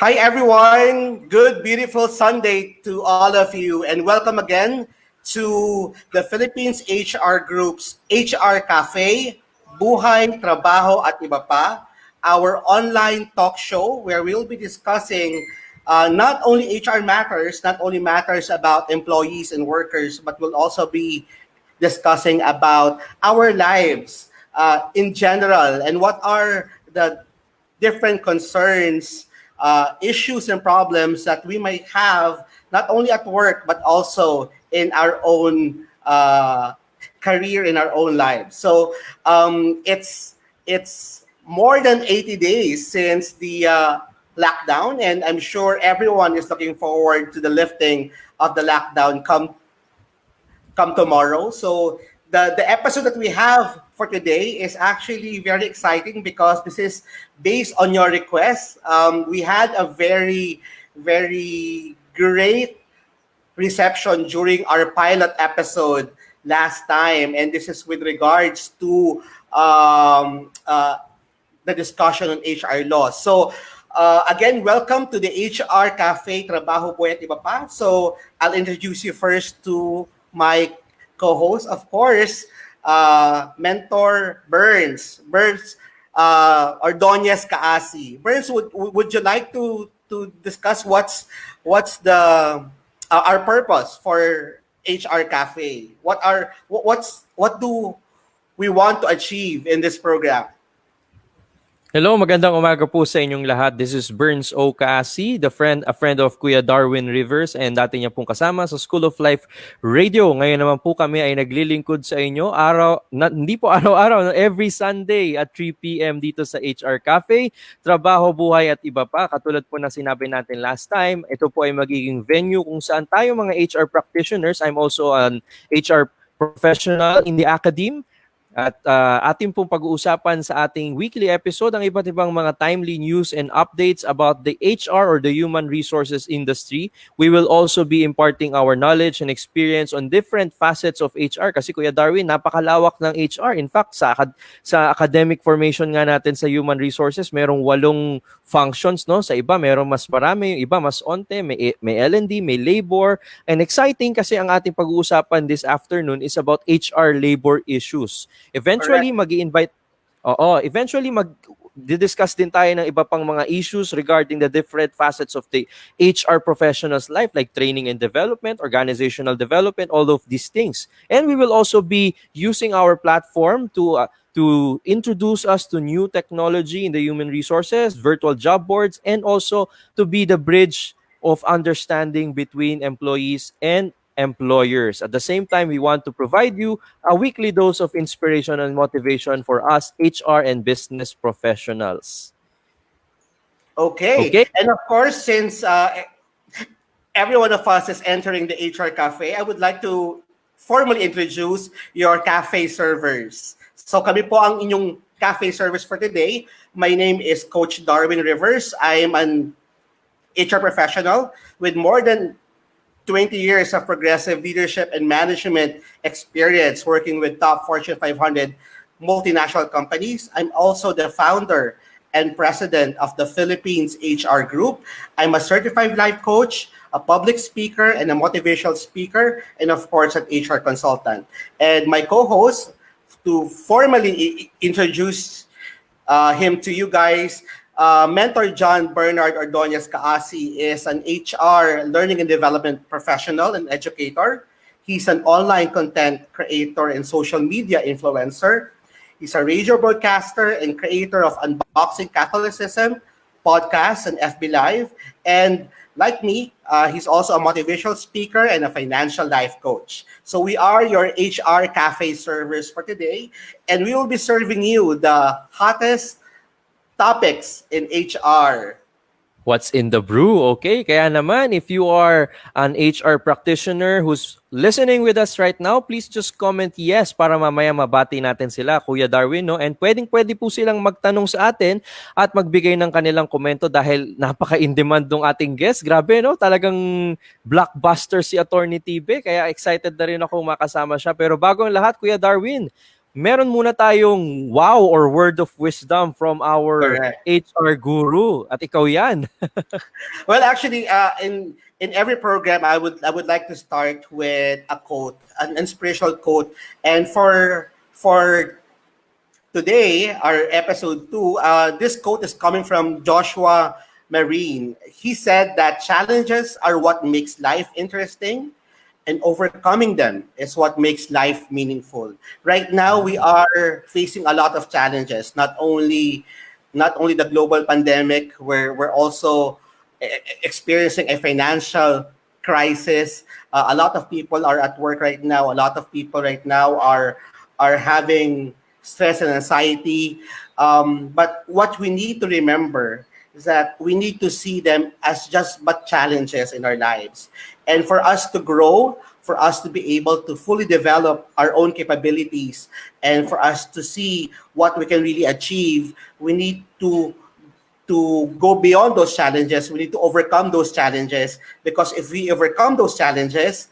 Hi everyone, good beautiful Sunday to all of you and welcome again to the Philippines HR Group's HR Cafe, BUhay, Trabaho at Iba Pa, our online talk show where we'll be discussing not only HR matters, not only matters about employees and workers, but we'll also be discussing about our lives in general and what are the different concerns, issues, and problems that we might have not only at work but also in our own career, in our own lives. So it's more than 80 days since the lockdown, and I'm sure everyone is looking forward to the lifting of the lockdown come tomorrow. So the episode that we have for today is actually very exciting because this is based on your request. We had a very great reception during our pilot episode last time, and this is with regards to the discussion on HR laws. So again, welcome to the HR Cafe, Trabaho, BUhay at Iba Pa. So I'll introduce you first to my co-host, of course, Mentor Burns Ordonez Kaasi. Burns, would you like to discuss what's the our purpose for HR Cafe? What do we want to achieve in this program? Hello, magandang umaga po sa inyong lahat. This is Burns O. Kaasi, a friend of Kuya Darwin Rivers and dati niya pong kasama sa School of Life Radio. Ngayon naman po kami ay naglilingkod sa inyo hindi po araw-araw, every Sunday at 3 p.m. dito sa HR Cafe, Trabaho, Buhay at Iba Pa. Katulad po na sinabi natin last time, ito po ay magiging venue kung saan tayo mga HR practitioners, I'm also an HR professional in the academe. At ating pong pag-uusapan sa ating weekly episode ang iba't ibang mga timely news and updates about the HR or the human resources industry. We will also be imparting our knowledge and experience on different facets of HR kasi Kuya Darwin, napakalawak ng HR. In fact, sa academic formation nga natin sa human resources, merong 8 functions, no? Sa iba, merong mas marami, yung iba mas onte, may L&D, may labor. And exciting kasi ang ating pag-uusapan this afternoon is about HR labor issues. Eventually, mag-discuss din tayo ng iba pang mga issues regarding the different facets of the HR professional's life like training and development, organizational development, all of these things. And we will also be using our platform to introduce us to new technology in the human resources, virtual job boards, and also to be the bridge of understanding between employees and employers. At the same time, we want to provide you a weekly dose of inspiration and motivation for us HR and business professionals. Okay. And of course, since every one of us is entering the HR Cafe, I would like to formally introduce your cafe servers. So kami po ang inyong cafe service for today. My name is Coach Darwin Rivers. I am an HR professional with more than 20 years of progressive leadership and management experience working with top Fortune 500 multinational companies. I'm also the founder and president of the Philippines HR Group. I'm a certified life coach, a public speaker, and a motivational speaker, and of course, an HR consultant. And my co-host, to formally introduce him to you guys, Mentor John Bernard Ordonez Kaasi is an HR learning and development professional and educator. He's an online content creator and social media influencer. He's a radio broadcaster and creator of Unboxing Catholicism, podcast, and FB Live. And like me, he's also a motivational speaker and a financial life coach. So we are your HR Cafe servers for today, and we will be serving you the hottest topics in HR. What's in the brew, okay? Kaya naman, if you are an HR practitioner who's listening with us right now, please just comment yes para mamaya mabati natin sila, Kuya Darwin, no? And pwede po silang magtanong sa atin at magbigay ng kanilang komento dahil napaka-in-demand ng ating guest. Grabe, no? Talagang blockbuster si Atty. Tibe, kaya excited na rin ako makasama siya. Pero bago ang lahat, Kuya Darwin, meron muna tayong wow or word of wisdom from our Correct. HR guru. At ikaw yan. Well, actually, in every program, I would like to start with a quote, an inspirational quote, and for today, our episode 2, this quote is coming from Joshua Marine. He said that challenges are what makes life interesting, and overcoming them is what makes life meaningful. Right now, we are facing a lot of challenges, not only the global pandemic, where we're also experiencing a financial crisis. A lot of people are at work right now. A lot of people right now are having stress and anxiety. But what we need to remember is that we need to see them as just but challenges in our lives. And for us to grow, for us to be able to fully develop our own capabilities, and for us to see what we can really achieve, we need to go beyond those challenges. We need to overcome those challenges, because if we overcome those challenges,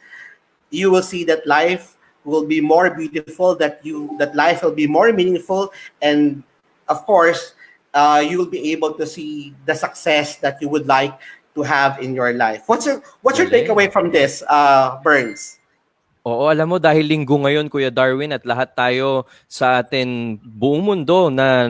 you will see that life will be more beautiful, that life will be more meaningful, and of course, you will be able to see the success that you would like to have in your life. What's your Galing. takeaway from this, Burns? Oo, alam mo dahil linggo ngayon Kuya Darwin at lahat tayo sa atin buong mundo na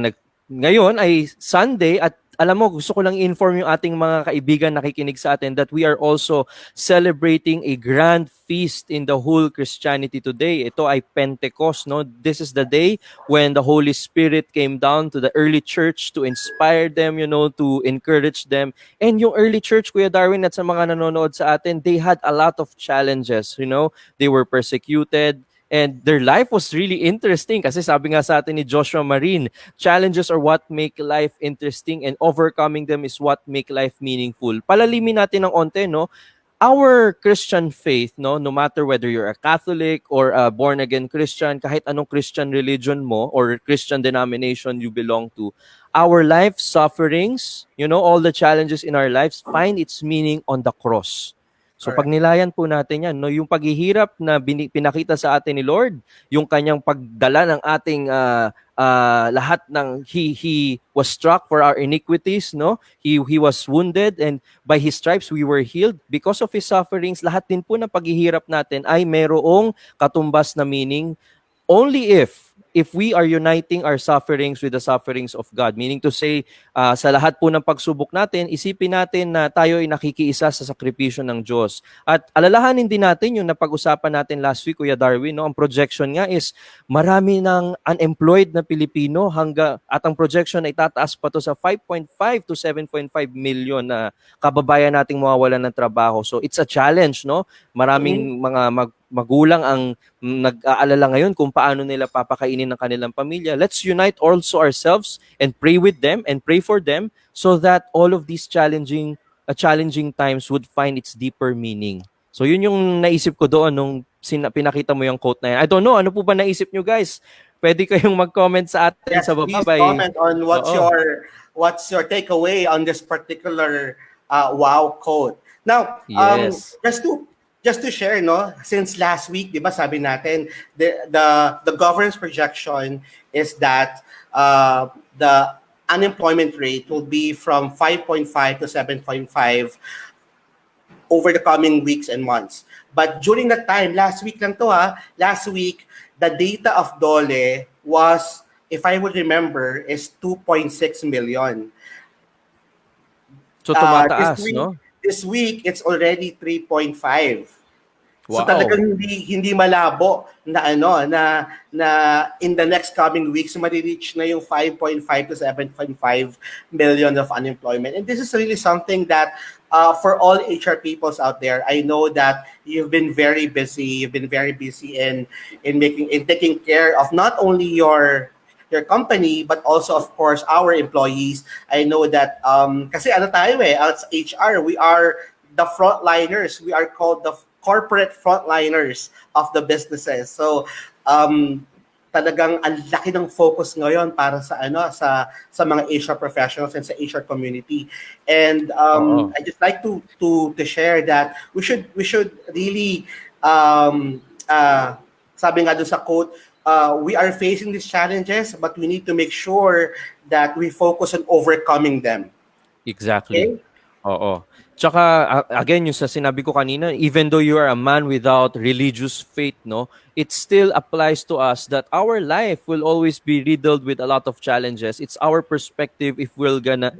ngayon ay Sunday at alam mo gusto ko lang inform yung ating mga kaibigan nakikinig sa atin that we are also celebrating a grand feast in the whole Christianity today. Ito ay Pentecost, no? This is the day when the Holy Spirit came down to the early church to inspire them, to encourage them. And yung early church, Kuya Darwin, at sa mga nanonood sa atin, they had a lot of challenges. They were persecuted, and their life was really interesting kasi sabi nga sa atin ni Joshua Marine, challenges are what make life interesting and overcoming them is what make life meaningful. Palalimin natin ng onte, no? Our Christian faith, no matter whether you're a Catholic or a born again Christian, kahit anong Christian religion mo or Christian denomination you belong to, our life sufferings, all the challenges in our lives find its meaning on the cross. So pag Correct. nilayan po natin yan, no, yung paghihirap na pinakita sa atin ni Lord, yung kanyang pagdala ng ating lahat ng he was struck for our iniquities, no? He was wounded and by his stripes we were healed. Because of his sufferings, lahat din po ng paghihirap natin ay merong katumbas na meaning only if we are uniting our sufferings with the sufferings of God. Meaning to say, sa lahat po ng pagsubok natin, isipin natin na tayo ay nakikiisa sa sakripisyo ng Diyos. At alalahanin din natin yung napag-usapan natin last week, Kuya Darwin, no? Ang projection nga is marami ng unemployed na Pilipino at ang projection ay tataas pa to sa 5.5 to 7.5 million na kababayan nating mawawalan ng trabaho. So it's a challenge, no? Maraming mga magulang ang nag-aalala ngayon kung paano nila papakainin ng kanilang pamilya. Let's unite also ourselves and pray with them and pray for them so that all of these challenging times would find its deeper meaning. So yun yung naisip ko doon nung pinakita mo yung quote na yan. I don't know, ano po ba naisip nyo guys? Pwede kayong mag-comment sa atin Yes, sa baba please by... comment on what's Oo. your takeaway on this particular wow quote. Now, Yes. just to share, no, since last week, 'di ba, sabi natin the government's projection is that the unemployment rate will be from 5.5 to 7.5 over the coming weeks and months. But during that time, last week lang to last week, the data of DOLE was, if I would remember, is 2.6 million. So This tumataas, week, no? this week it's already 3.5. So Wow. talagang hindi malabo na in the next coming weeks mari-reach na yung 5.5 to 7.5 million of unemployment. And this is really something that for all HR peoples out there, I know that you've been very busy. You've been very busy in taking care of not only your company, but also, of course, our employees. I know that kasi tayo as HR, we are the frontliners. We are called the corporate frontliners of the businesses. So talagang ang laki ng focus ngayon para sa mga HR professionals and sa HR community. And Oo. I just like to share that we should really sabi nga doon sa quote, we are facing these challenges, but we need to make sure that we focus on overcoming them. Exactly. Okay? Oo. Tsaka again yung sa sinabi ko kanina, even though you are a man without religious faith, no, it still applies to us that our life will always be riddled with a lot of challenges. It's our perspective if we're gonna,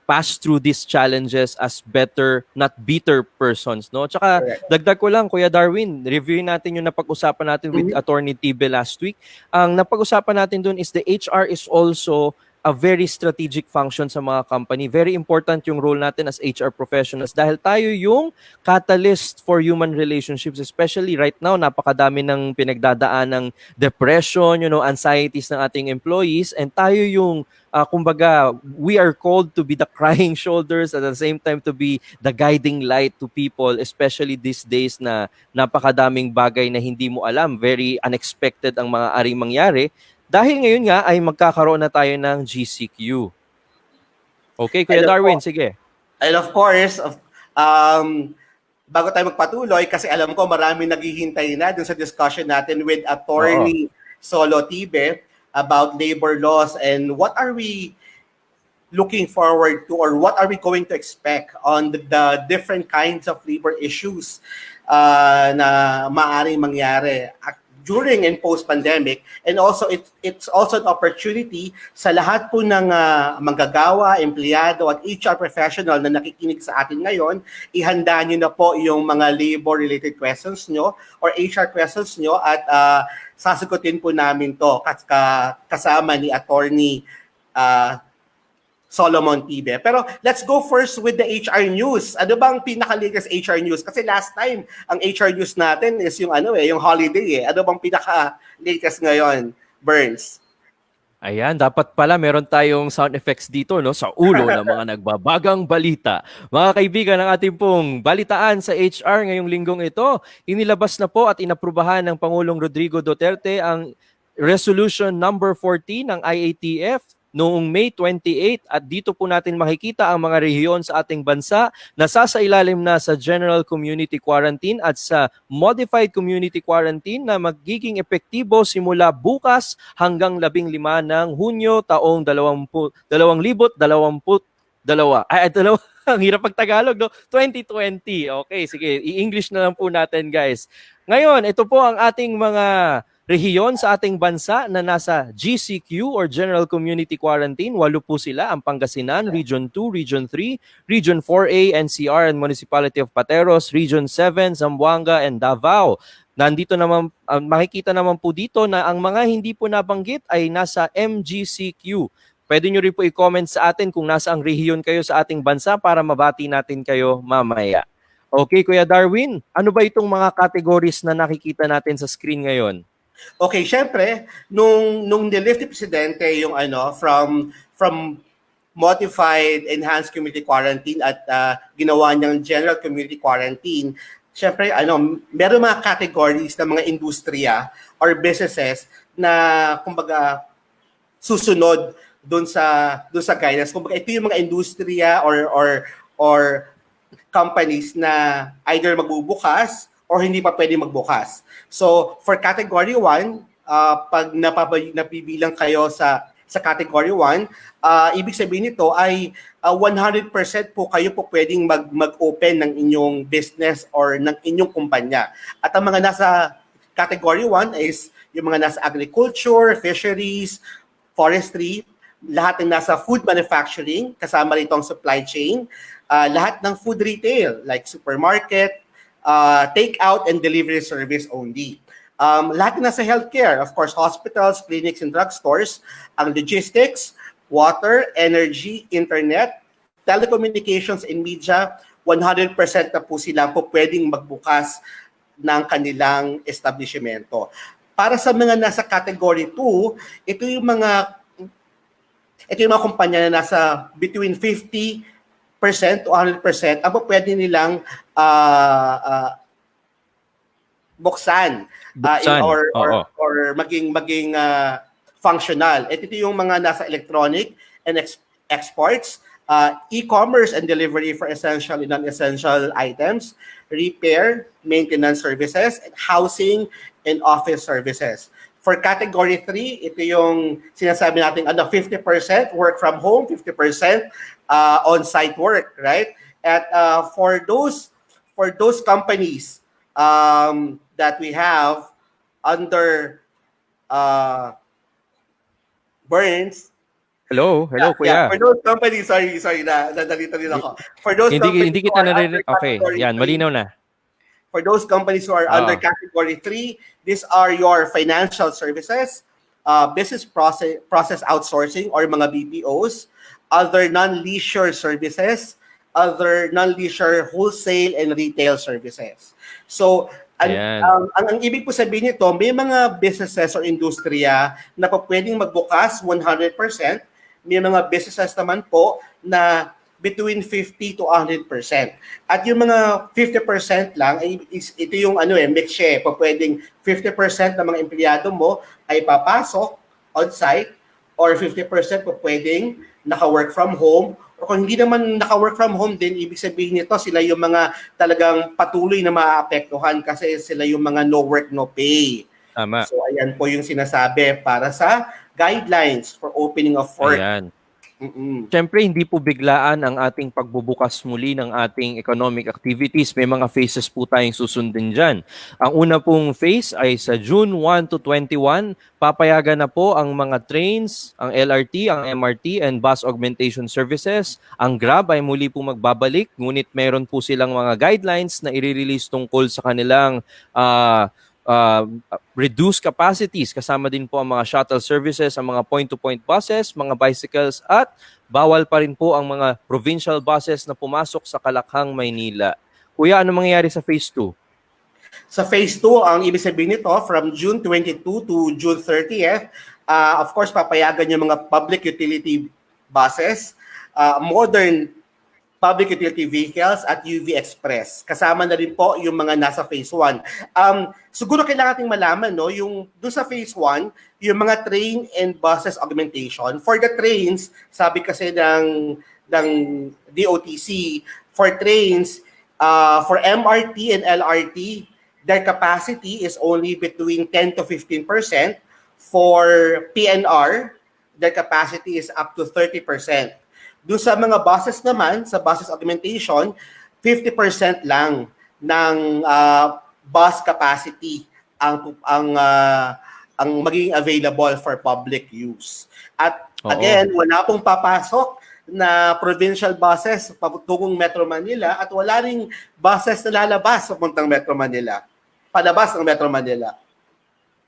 pass through these challenges as better, not bitter persons, no. Tsaka Correct. dagdag ko lang, Kuya Darwin, reviewin natin yung napag-usapan natin with Mhm. Attorney Tibe last week. Ang napag-usapan natin dun is the HR is also a very strategic function sa mga company. Very important yung role natin as HR professionals dahil tayo yung catalyst for human relationships, especially right now, napakadami ng pinagdadaan ng depression, anxieties ng ating employees, and tayo yung kumbaga, we are called to be the crying shoulders at the same time to be the guiding light to people, especially these days na napakadaming bagay na hindi mo alam, very unexpected ang mga aring mangyari. Dahil ngayon nga ay magkakaroon na tayo ng GCQ. Okay, Kuya And of Darwin, course, sige. and of course, um, bago tayo magpatuloy, kasi alam ko marami naghihintay na dun sa discussion natin with Oo. Attorney Solo Tibe about labor laws and what are we looking forward to or what are we going to expect on the different kinds of labor issues na maaaring mangyari during and post-pandemic. And also, it's also an opportunity sa lahat po ng manggagawa, empleyado at HR professional na nakikinig sa atin ngayon, ihanda nyo na po yung mga labor-related questions nyo or HR questions nyo at sasagutin po namin to kasama ni Attorney Solomon Tibe. Pero let's go first with the HR news. Ano bang pinaka-latest HR news? Kasi last time, ang HR news natin is yung yung holiday eh. Ano bang pinaka-latest ngayon, Burns? Ayan, dapat pala meron tayong sound effects dito, no, sa ulo ng mga nagbabagang balita. Mga kaibigan, ng ating pong balitaan sa HR ngayong linggong ito, inilabas na po at inaprubahan ng Pangulong Rodrigo Duterte ang Resolution number 14 ng IATF noong May 28 at dito po natin makikita ang mga rehiyon sa ating bansa na sasailalim na sa General Community Quarantine at sa Modified Community Quarantine na magiging epektibo simula bukas hanggang 15 ng Hunyo taong 2022. Ang hirap pag-Tagalog, no? 2020. Okay, sige, i-English na lang po natin, guys. Ngayon, ito po ang ating mga rehiyon sa ating bansa na nasa GCQ or General Community Quarantine. 8 po sila, ang Pangasinan, Region 2, Region 3, Region 4A, NCR and Municipality of Pateros, Region 7, Zamboanga and Davao. Nandito naman, makikita naman po dito na ang mga hindi po nabanggit ay nasa MGCQ. Pwede nyo rin po i-comment sa atin kung nasa ang rehiyon kayo sa ating bansa para mabati natin kayo mamaya. Okay, Kuya Darwin, ano ba itong mga categories na nakikita natin sa screen ngayon? Okay, syempre, nung nilift ni Presidente yung from modified enhanced community quarantine at ginawa niyang general community quarantine, syempre meron mga categories ng mga industriya or businesses na kumbaga susunod doon sa guidance. Kumbaga ito yung mga industriya or companies na either magbubukas or hindi pa pwede magbukas. So, for category 1, pag napibilang kayo sa category 1, ibig sabihin nito ay 100% po kayo po pwedeng mag-open ng inyong business or ng inyong kumpanya. At ang mga nasa category 1 is yung mga nasa agriculture, fisheries, forestry, lahat ng nasa food manufacturing, kasama rito ang supply chain, lahat ng food retail like supermarket, take-out and delivery service only. Lahat na sa healthcare, of course, hospitals, clinics, and drugstores, ang logistics, water, energy, internet, telecommunications, and media, 100% na po sila po pwedeng magbukas ng kanilang establishmento. Para sa mga nasa category 2, ito yung mga kumpanya na nasa between 50% to 100% ang pwede nilang buksan or maging functional. Ito yung mga nasa electronic and exports, e-commerce and delivery for essential and non-essential items, repair, maintenance services, and housing and office services. For category 3, ito yung sinasabi natin 50% work from home, 50% on-site work, right? At for those companies that we have under Burns. Hello, hello Yeah, kuya. for those companies, sorry, nadalito din ako. For those Hindi companies who kita are under naririnig. Okay, category yan, 3, malinaw na. for those companies who are under Oo. category 3, these are your financial services, business process outsourcing or mga BPOs, other non-leisure services, other non-leisure wholesale and retail services. So, Ayan. ang ibig po sabihin nito, may mga businesses or industriya na po pwedeng magbukas 100%, may mga businesses naman po na between 50 to 100%. At yung mga 50% lang, ito yung mix siya. Pwedeng 50% ng mga empleyado mo ay papasok on-site or 50% po pwedeng naka-work from home. O kung hindi naman naka-work from home din, ibig sabihin nito, sila yung mga talagang patuloy na maaapektuhan kasi sila yung mga no work, no pay. Tama. So ayan po yung sinasabi para sa guidelines for opening of work. Ayan. Mm-mm. Siyempre, hindi po biglaan ang ating pagbubukas muli ng ating economic activities. May mga phases po tayong susundin dyan. Ang una pong phase ay sa June 1 to 21, papayagan na po ang mga trains, ang LRT, ang MRT, and bus augmentation services. Ang Grab ay muli po magbabalik, ngunit meron po silang mga guidelines na i-release tungkol sa kanilang reduced capacities. Kasama din po ang mga shuttle services, ang mga point-to-point buses, mga bicycles, at bawal pa rin po ang mga provincial buses na pumasok sa Kalakhang, Maynila. Kuya, ano mangyayari sa phase 2? Sa phase 2, ang ibig sabihin nito, from June 22 to June 30th, of course, papayagan yung mga public utility buses, modern public utility vehicles at UV Express. Kasama na rin po yung mga nasa phase 1. Siguro kailangan nating malaman, no, yung doon sa phase 1, yung mga train and buses augmentation. For the trains, sabi kasi ng DOTC, for trains, for MRT and LRT, their capacity is only between 10 to 15%. For PNR, their capacity is up to 30%. Doon sa mga buses naman, sa buses augmentation, 50% lang ng bus capacity ang magiging available for public use. At again, wala pong papasok na provincial buses patungong Metro Manila at wala ring buses na lalabas papuntang Metro Manila. Palabas ng Metro Manila.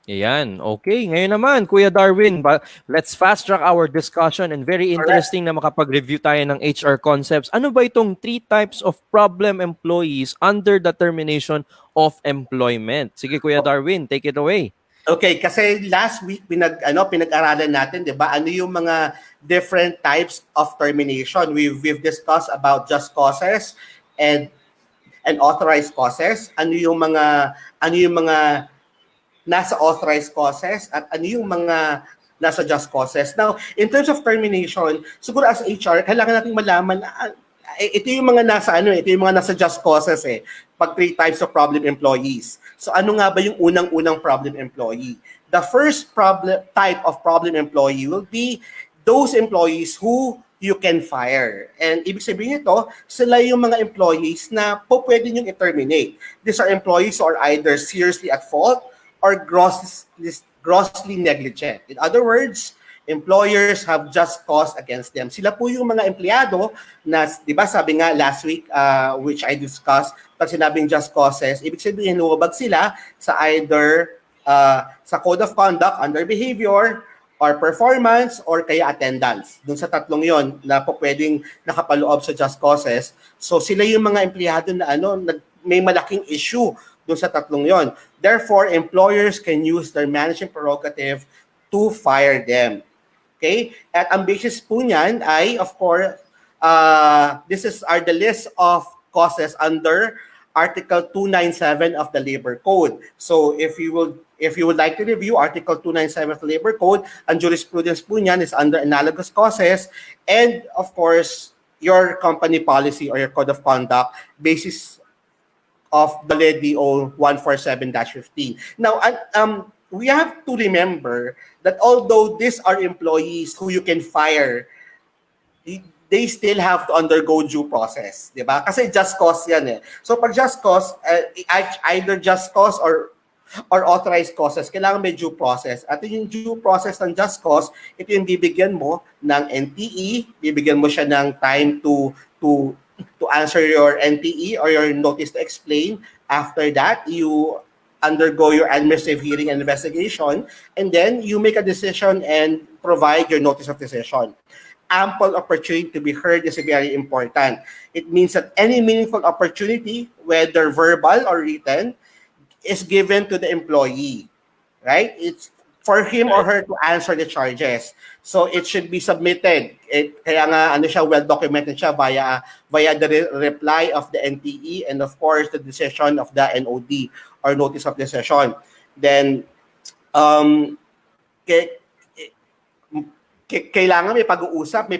Ayan. Okay. Ngayon naman, Kuya Darwin, let's fast track our discussion and very interesting na makapag-review tayo ng HR concepts. Ano ba itong 3 types of problem employees under the termination of employment? Sige, Kuya Darwin, take it away. Okay, kasi last week pinag-aralan natin, 'di ba? Ano yung mga different types of termination? We've discussed about just causes and authorized causes. Ano yung mga nasa authorized causes at ano yung mga nasa just causes. Now, in terms of termination, siguro as HR, kailangan nating malaman ito yung mga nasa just causes pag 3 types of problem employees. So ano nga ba yung unang-unang problem employee? The first type of problem employee will be those employees who you can fire. And ibig sabihin nito, sila yung mga employees na pwede niyong i-terminate. These are employees who are either seriously at fault or grossly negligent. In other words, employers have just cause against them. Sila po yung mga empleyado na, di ba sabi nga last week, which I discussed, pag sinabing just causes, ibig sabihin lumabag sila sa either sa code of conduct under behavior, or performance, or kaya attendance. Doon sa tatlong yon na po pwedeng nakapaloob sa just causes. So sila yung mga empleyado na may malaking issue doon sa tatlong yon. Therefore, employers can use their management prerogative to fire them. Okay? At ang basis po niyan ay, of course, this are the list of causes under Article 297 of the Labor Code. So if you would like to review Article 297 of the Labor Code, ang jurisprudence po niyan is under analogous causes, and of course, your company policy or your code of conduct basis of the LEDO 147-15. Now, we have to remember that although these are employees who you can fire, they still have to undergo due process, di ba? Kasi just cause yan eh. So pag just cause, either just cause or authorized causes, kailangan may due process. At yung due process ng just cause, ito yung bibigyan mo ng NTE, bibigyan mo siya ng time to answer your NTE or your notice to explain. After that, you undergo your administrative hearing and investigation, and then you make a decision and provide your notice of decision. Ample opportunity to be heard is very important. It means that any meaningful opportunity, whether verbal or written, is given to the employee, right? It's for him or her to answer the charges. So it should be submitted. Kaya nga ano siya, well documented siya via the reply of the NTE and of course the decision of the NOD or notice of decision. Then kailangan may pag-uusap, may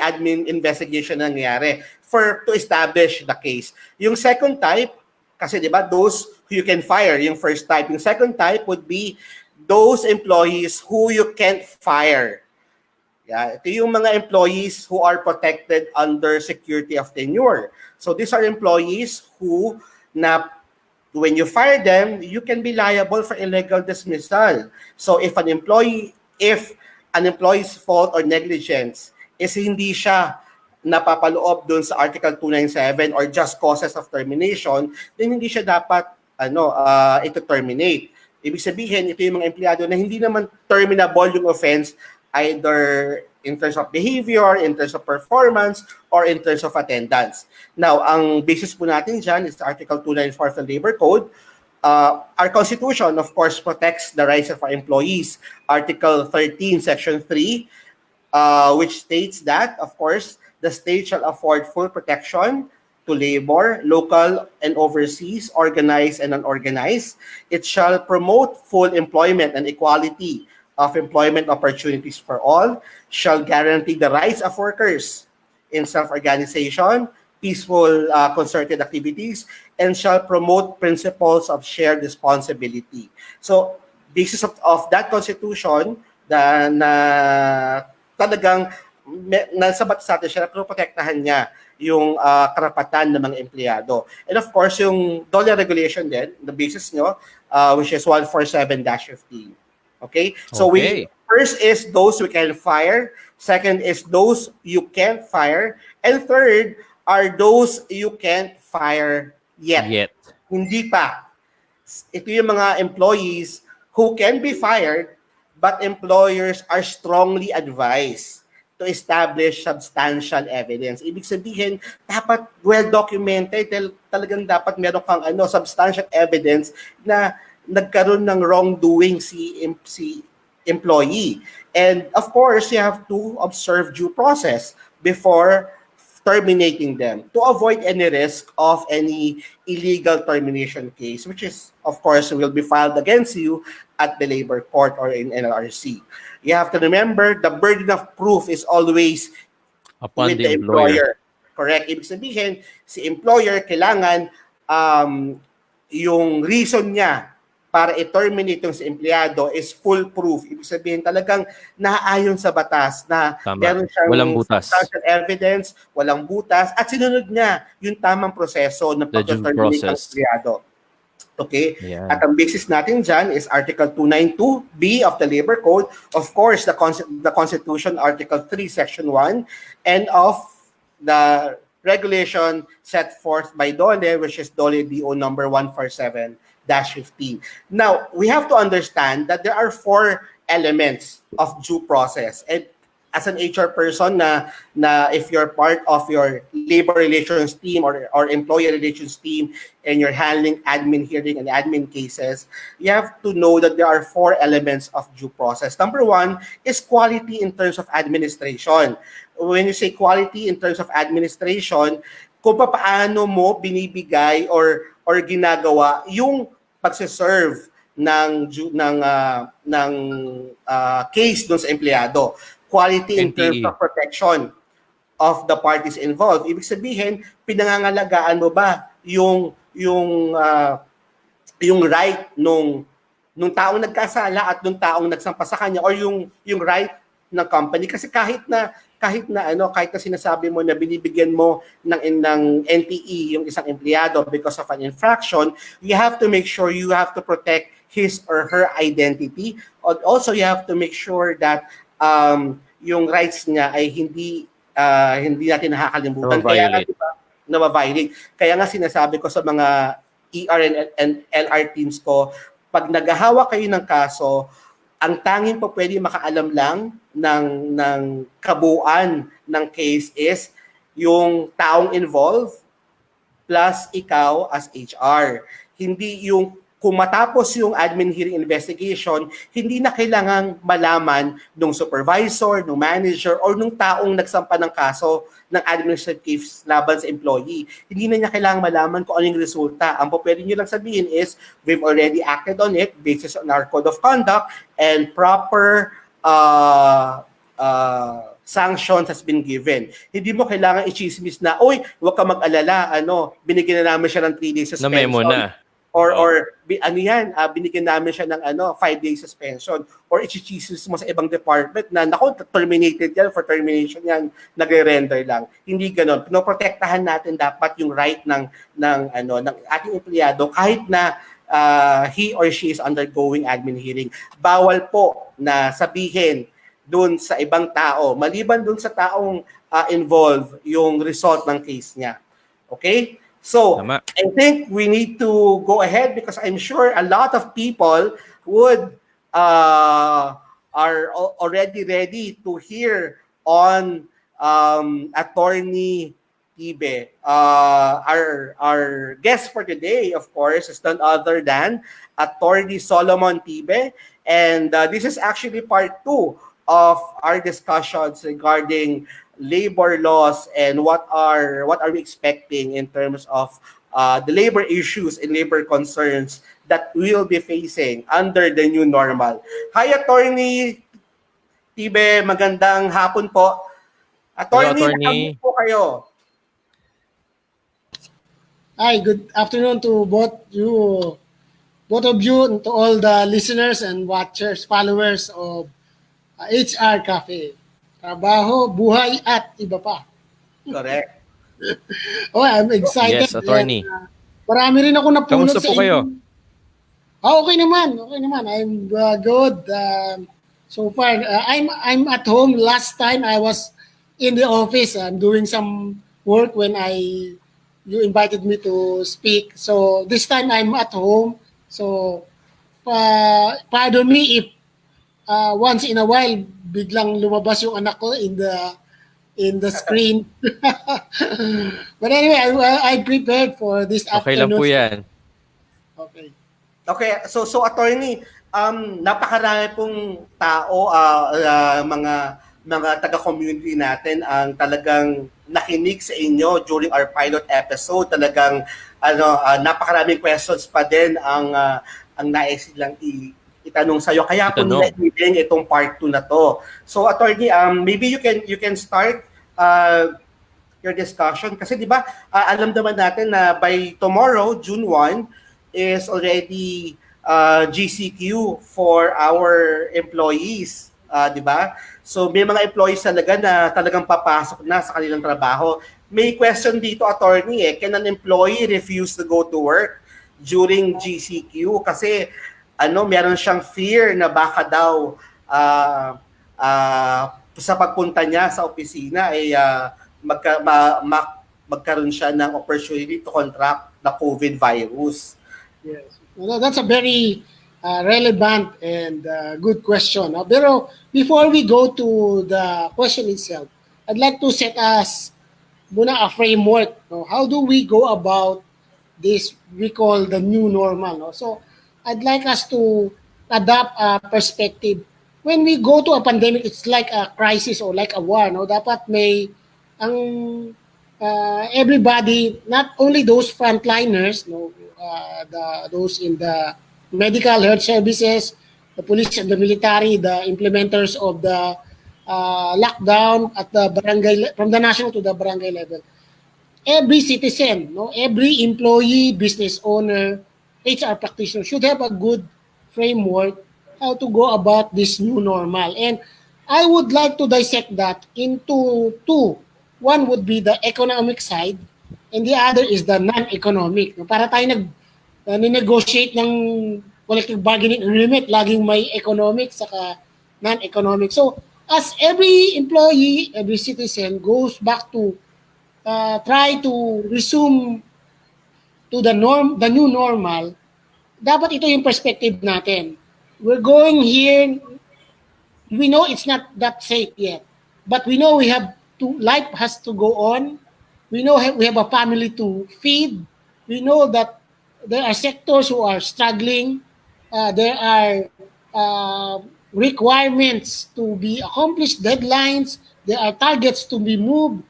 admin investigation na nangyari to establish the case. Yung second type, kasi di ba, those who you can fire, yung first type. Yung second type would be those employees who you can't fire. Yeah, ito yung mga employees who are protected under security of tenure. So these are employees who when you fire them, you can be liable for illegal dismissal. So if an employee's fault or negligence is hindi siya napapaloob dun sa Article 297 or just causes of termination, then hindi siya dapat ito terminate. Ibig sabihin, ito yung mga empleyado na hindi naman terminable yung offense either in terms of behavior, in terms of performance, or in terms of attendance. Now, ang basis po natin dyan is Article 294 of the Labor Code. Our Constitution, of course, protects the rights of our employees. Article 13, Section 3, which states that, of course, the state shall afford full protection to labor, local and overseas, organized and unorganized. It shall promote full employment and equality of employment opportunities for all, shall guarantee the rights of workers in self-organization, peaceful concerted activities, and shall promote principles of shared responsibility. So, basis of that Constitution, na talagang nasa batas natin siya, na protektahan niya yung karapatan ng mga empleyado. And of course, yung DOLE regulation din, the basis nyo, which is 147-15. Okay? So first is those we can fire, second is those you can't fire, and third are those you can't fire yet. Hindi pa. Ito yung mga employees who can be fired, but employers are strongly advised to establish substantial evidence. Ibig sabihin, dapat well-documented, talagang dapat meron kang substantial evidence na nagkaroon ng wrongdoing si employee. And of course, you have to observe due process before terminating them to avoid any risk of any illegal termination case, which is, of course, will be filed against you at the labor court or in NLRC. You have to remember, the burden of proof is always upon with the employer. Correct? Ibig sabihin, si employer kailangan yung reason niya para i-terminate yung si empleyado is full proof. Ibig sabihin talagang naaayon sa batas na meron siyang walang butas, evidence, walang butas, at sinunod niya yung tamang proseso ng pag-terminate ng empleyado. Okay? Yeah. At ang basis natin dyan is Article 292B of the Labor Code, of course, the Constitution, Article 3, Section 1, and of the regulation set forth by DOLE, which is DOLE DO number 147-15. Now, we have to understand that there are 4 elements of due process. And as an HR person na if you're part of your labor relations team or employee relations team and you're handling admin hearing and admin cases, you have to know that there are 4 elements of due process. Number 1 is quality in terms of administration. When you say quality in terms of administration, kung paano mo binibigay or ginagawa yung pagse-serve ng case dun sa empleyado. Quality in terms of protection. of the parties involved. Ibig sabihin, pinangangalagaan mo ba yung right nung taong nagkasala at nung taong nagsampa sa kanya, or yung right ng company? Kasi kahit na sinasabi mo na binibigyan mo ng NTE yung isang empleyado because of an infraction, you have to make sure you have to protect his or her identity. And also, you have to make sure that yung rights niya ay hindi natin nakakalimutan. Kaya nga, diba, na-violate. Kaya nga sinasabi ko sa mga ER and LR teams ko, pag naghahawa kayo ng kaso, ang tanging po pwede makaalam lang ng kabuuan ng case is yung taong involved plus ikaw as HR. Hindi yung kung matapos yung admin hearing investigation, hindi na kailangang malaman ng supervisor, ng manager, or ng taong nagsampa ng kaso ng administrative case laban sa employee. Hindi na niya kailangang malaman kung ano yung resulta. Ang pwede nyo lang sabihin is, we've already acted on it based on our code of conduct and proper sanctions has been given. Hindi mo kailangan i-chismis na, oy, huwag ka mag-alala, binigyan na namin siya ng 3 days suspension. Na memo na. Binigyan namin siya ng 5 days suspension, or i-chismis mo sa ibang department na naku, terminated yan, for termination yan, nagre-render lang. Hindi ganoon. Pinoprotektahan natin dapat yung right ng ating empleyado kahit na he or she is undergoing admin hearing. Bawal po na sabihin dun sa ibang tao, maliban dun sa taong involved, yung result ng case niya. Okay? So, Tama. I think we need to go ahead because I'm sure a lot of people are already ready to hear on Attorney Tibe. Our guest for today, of course, is none other than Attorney Solomon Tibe, and this is actually part 2 of our discussions regarding labor laws and what are we expecting in terms of the labor issues and labor concerns that we'll be facing under the new normal. Hi, Attorney Tibe, magandang hapon po. Attorney, Attorney. po kayo. Hi, good afternoon to both of you, and to all the listeners and watchers, followers of HR Cafe. Trabaho, BUhay, at Iba Pa. Correct. I'm excited. Yes, Attorney. And, marami rin ako napulot Kamusta sa po kayo? Okay naman. I'm good. So far, I'm at home. Last time I was in the office. I'm doing some work when you invited me to speak. So this time I'm at home. So pardon me if once in a while biglang lumabas yung anak ko in the screen. But anyway, I prepared for this Okay lang afternoon. po yan. Okay, so Attorney, napakarami pong tao, mga taga-community natin ang talagang nakinig sa inyo during our pilot episode. Talagang napakaraming questions pa din ang nais silang itanong sa iyo. Kaya po nila din itong part 2 na to. So Attorney, maybe you can start your discussion kasi 'di ba alam naman natin na by tomorrow, June 1 is already GCQ for our employees, 'di ba? So may mga employees talaga na talagang papasok na sa kanilang trabaho. May question dito, Attorney, can an employee refuse to go to work during GCQ kasi meron siyang fear na baka daw sa pagpunta niya sa opisina ay magkaroon siya ng opportunity to contract the COVID virus. Yes. Well, that's a very relevant and good question. Pero before we go to the question itself, I'd like to set us muna a framework. How do we go about this we call the new normal? So I'd like us to adopt a perspective. When we go to a pandemic, it's like a crisis or like a war. Dapat may everybody, not only those frontliners, those in the medical health services, the police and the military, the implementers of the lockdown at the barangay, from the national to the barangay level. Every citizen, no, every employee, business owner, HR practitioner should have a good framework how to go about this new normal. And I would like to dissect that into two. One would be the economic side and the other is the non-economic. Para tayo negotiate ng collective bargaining agreement, laging may economic saka non-economic. So, as every employee, every citizen goes back to try to resume to the new normal, dapat ito yung perspective natin. We're going here, we know it's not that safe yet, but we know we have to, life has to go on. We know we have a family to feed. We know that there are sectors who are struggling. There are requirements to be accomplished, deadlines. There are targets to be moved.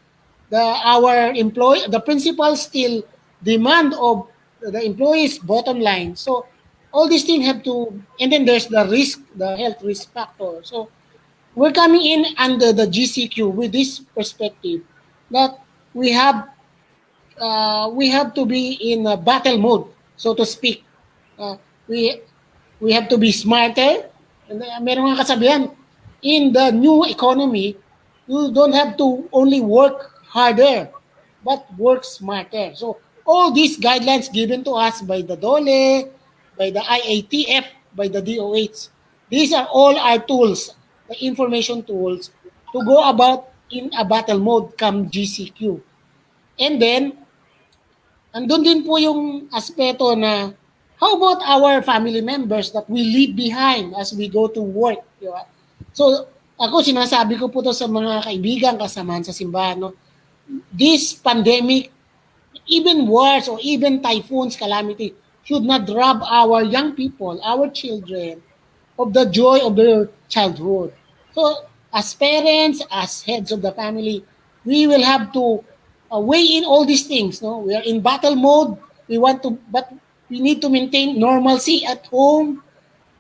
The principal still demand of the employees' bottom line. So all these things have to, and then there's the risk, the health risk factor. So we're coming in under the GCQ with this perspective that we have we have to be in a battle mode, so to speak. Uh, we we have to be smarter. And meron nga kasabihan, in the new economy, you don't have to only work harder, but work smarter. So all these guidelines given to us by the DOLE, by the IATF, by the DOH, these are all our tools, the information tools, to go about in a battle mode come GCQ. And then, andun din po yung aspeto na how about our family members that we leave behind as we go to work, di ba? So, ako sinasabi ko po to sa mga kaibigan, kasamahan sa simbahan, no? This pandemic, even wars or even typhoons, calamity, should not rob our young people, our children, of the joy of their childhood. So, as parents, as heads of the family, we will have to weigh in all these things. No, we are in battle mode. We want to, but we need to maintain normalcy at home.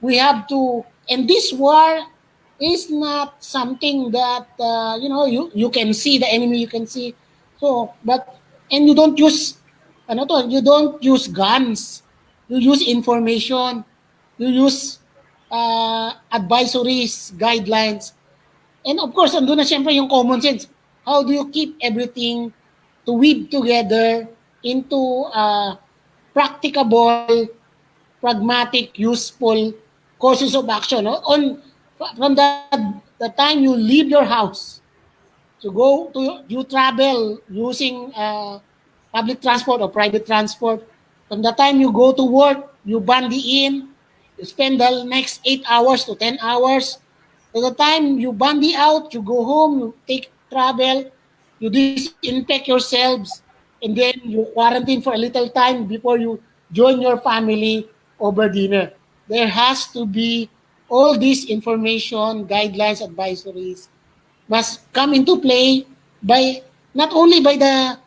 We have to, and this war is not something that you can see the enemy. You can see, so but and you don't use you don't use guns. You use information. You use advisories, guidelines. And of course, andun na siyempre yung common sense. How do you keep everything to weave together into practicable, pragmatic, useful courses of action? No? From the time you leave your house to go to, you travel using public transport or private transport. From the time you go to work, you bandy in, you spend the next 8 hours to 10 hours. By the time you bandy out, you go home, you take travel, you disinfect yourselves, and then you quarantine for a little time before you join your family over dinner. There has to be all this information, guidelines, advisories must come into play by not only by the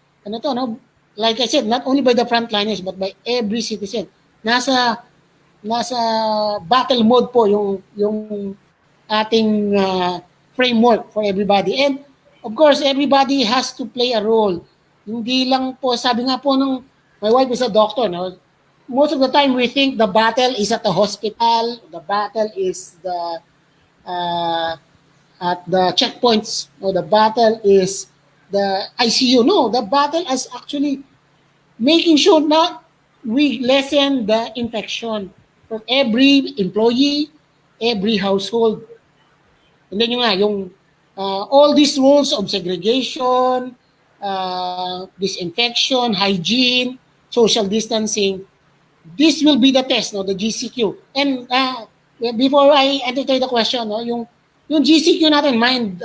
like I said, not only by the frontliners but by every citizen. Nasa battle mode po yung ating framework for everybody. And of course, everybody has to play a role. Hindi lang po, sabi nga po nung, my wife is a doctor, no? Most of the time we think the battle is at the hospital, the battle is uh, at the checkpoints, no? The battle is the ICU. No, the battle is actually making sure na we lessen the infection from every employee, every household. And then yung all these rules of segregation, disinfection, hygiene, social distancing, this will be the test, no, the GCQ. And before I entertain the question, no, yung GCQ natin, mind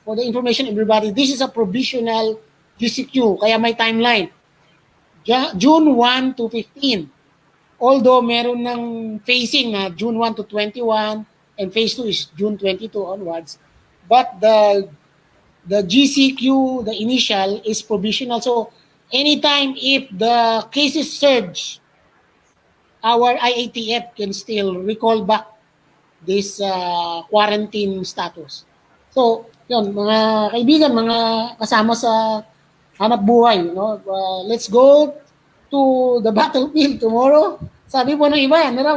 for the information everybody, this is a provisional GCQ, kaya may timeline. June 1 to 15. Although meron ng phasing na June 1 to 21 and phase 2 is June 22 onwards. But the GCQ, the initial, is provisional. So anytime if the cases surge, our IATF can still recall back this quarantine status. So, yun, mga kaibigan, mga kasama sa hanap buhay, no? Let's go to the battlefield tomorrow. Sabi po ng iba, ano raw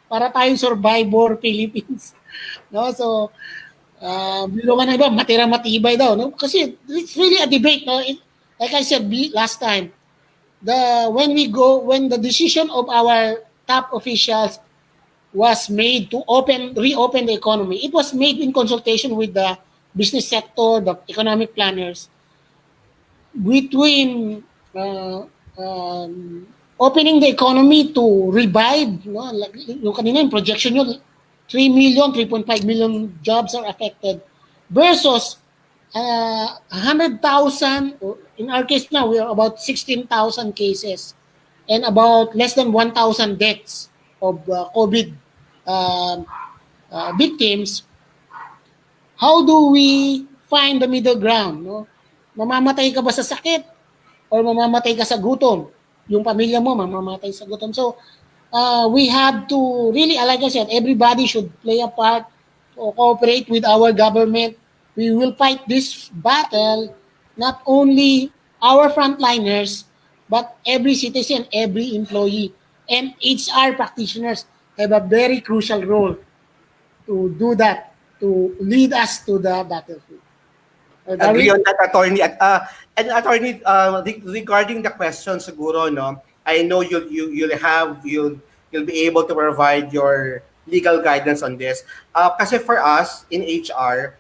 para tayong survivor Philippines. No? So, bilo nga ng iba, matira matibay daw. No? Kasi it's really a debate. No? Like I said last time, when the decision of our top officials was made to reopen the economy, it was made in consultation with the business sector, the economic planners, between opening the economy to revive, no? Like, yung kanina yung projection nyo, 3.5 million jobs are affected versus 100,000, in our case now, we are about 16,000 cases and about less than 1,000 deaths of COVID victims. How do we find the middle ground? No? Mamamatay ka ba sa sakit or mamamatay ka sa gutom? Yung pamilya mo mamamatay sa gutom. So, we have to really, like I said, everybody should play a part or cooperate with our government. We will fight this battle, not only our frontliners, but every citizen, every employee, and HR practitioners have a very crucial role to do that, to lead us to the battlefield. Agree on that, attorney. And attorney, regarding the question, siguro, no, I know you'll be able to provide your legal guidance on this. Kasi for us in HR,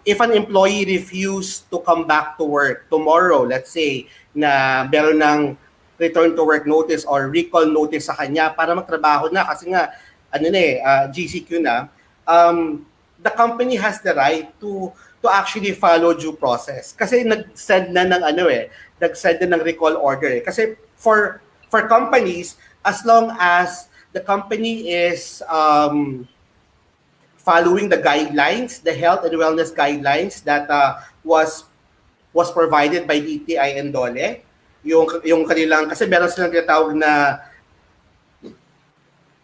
if an employee refuse to come back to work tomorrow, let's say na meron ng return to work notice or recall notice sa kanya para magtrabaho na kasi nga GCQ na, the company has the right to actually follow due process. Kasi nag-send na ng recall order. Kasi for companies, as long as the company is following the guidelines, the health and wellness guidelines that was provided by DTI and DOLE, yung kanilang, kasi meron silang tinatawag na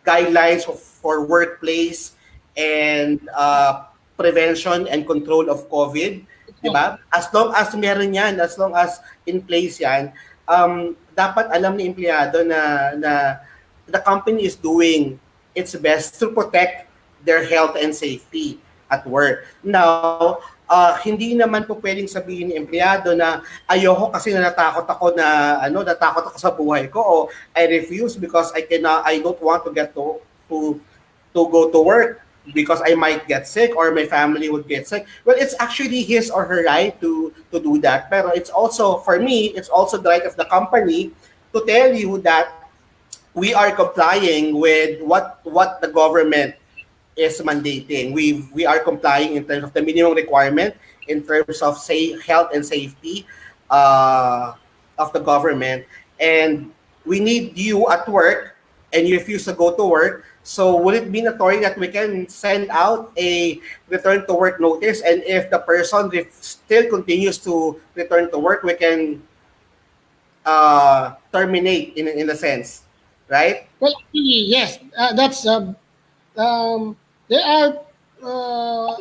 guidelines for workplace and prevention and control of COVID, di ba? As long as meron yan, as long as in place yan, dapat alam ng empleyado na the company is doing its best to protect their health and safety at work. Now, hindi naman po pwedeng sabihin ng empleyado na ayoko kasi natakot ako sa buhay ko, o I refuse because I don't want to get to go to work because I might get sick or my family would get sick. Well, it's actually his or her right to do that. Pero it's also, for me, it's also the right of the company to tell you that we are complying with what the government is mandating. We are complying in terms of the minimum requirement, in terms of health and safety of the government. And we need you at work and you refuse to go to work. So will it be mandatory that we can send out a return to work notice, and if the person still continues to return to work, we can terminate in a sense, right? Well, actually, yes, that's there are.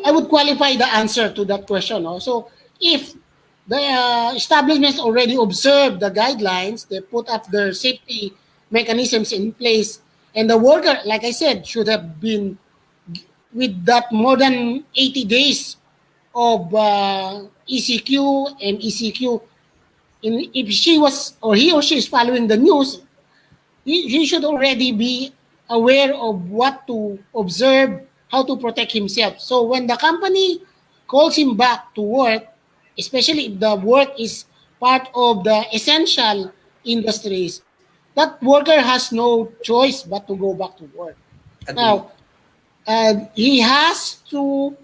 I would qualify the answer to that question. No? So, if the establishments already observe the guidelines, they put up their safety mechanisms in place, and the worker, like I said, should have been with that more than 80 days of ECQ and ECQ. If she was or he or she is following the news, he should already be aware of what to observe, how to protect himself. So when the company calls him back to work, especially if the work is part of the essential industries, that worker has no choice but to go back to work. Agree. Now, he has to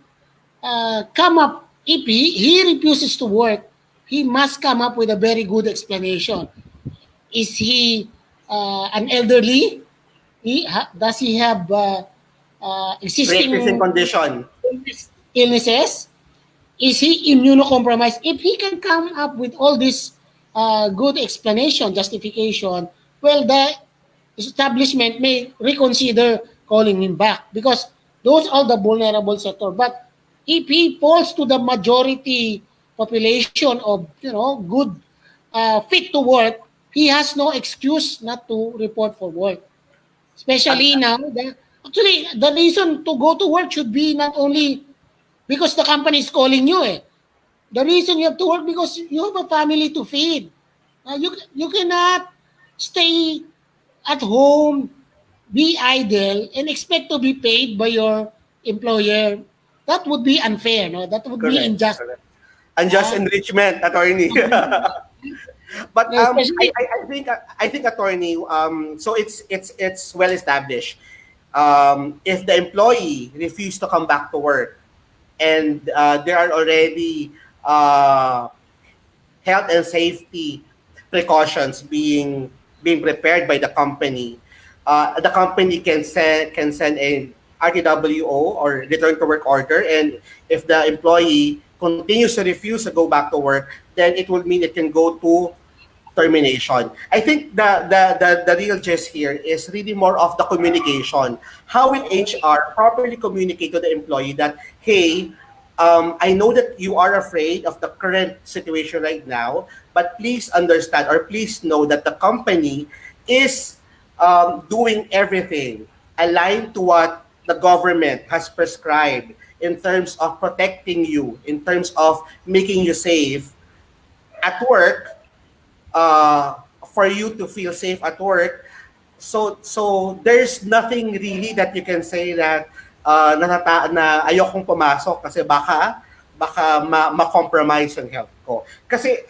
come up, if he refuses to work, he must come up with a very good explanation. Is he an elderly? Does he have existing Pre-existing condition. illnesses? Is he immunocompromised? If he can come up with all this good explanation, justification, well, the establishment may reconsider calling him back because those are the vulnerable sector. But if he falls to the majority population of, good, fit to work, he has no excuse not to report for work. Especially now, actually, the reason to go to work should be not only because the company is calling you. The reason you have to work because you have a family to feed. You cannot stay at home, be idle, and expect to be paid by your employer. That would be unfair, no? That would be Correct. unjust. Correct. Unjust Uh, enrichment, attorney. But especially, I think attorney. So it's well established. If the employee refused to come back to work, and there are already health and safety precautions being prepared by the company can send a RTWO or return to work order, and if the employee continues to refuse to go back to work, then it will mean it can go to termination. I think the real gist here is really more of the communication. How will HR properly communicate to the employee that, hey, I know that you are afraid of the current situation right now, but please understand or please know that the company is doing everything aligned to what the government has prescribed in terms of protecting you, in terms of making you safe at work, uh, for you to feel safe at work. So there's nothing really that you can say that na ayokong pumasok kasi baka ma-compromise yung health ko. Kasi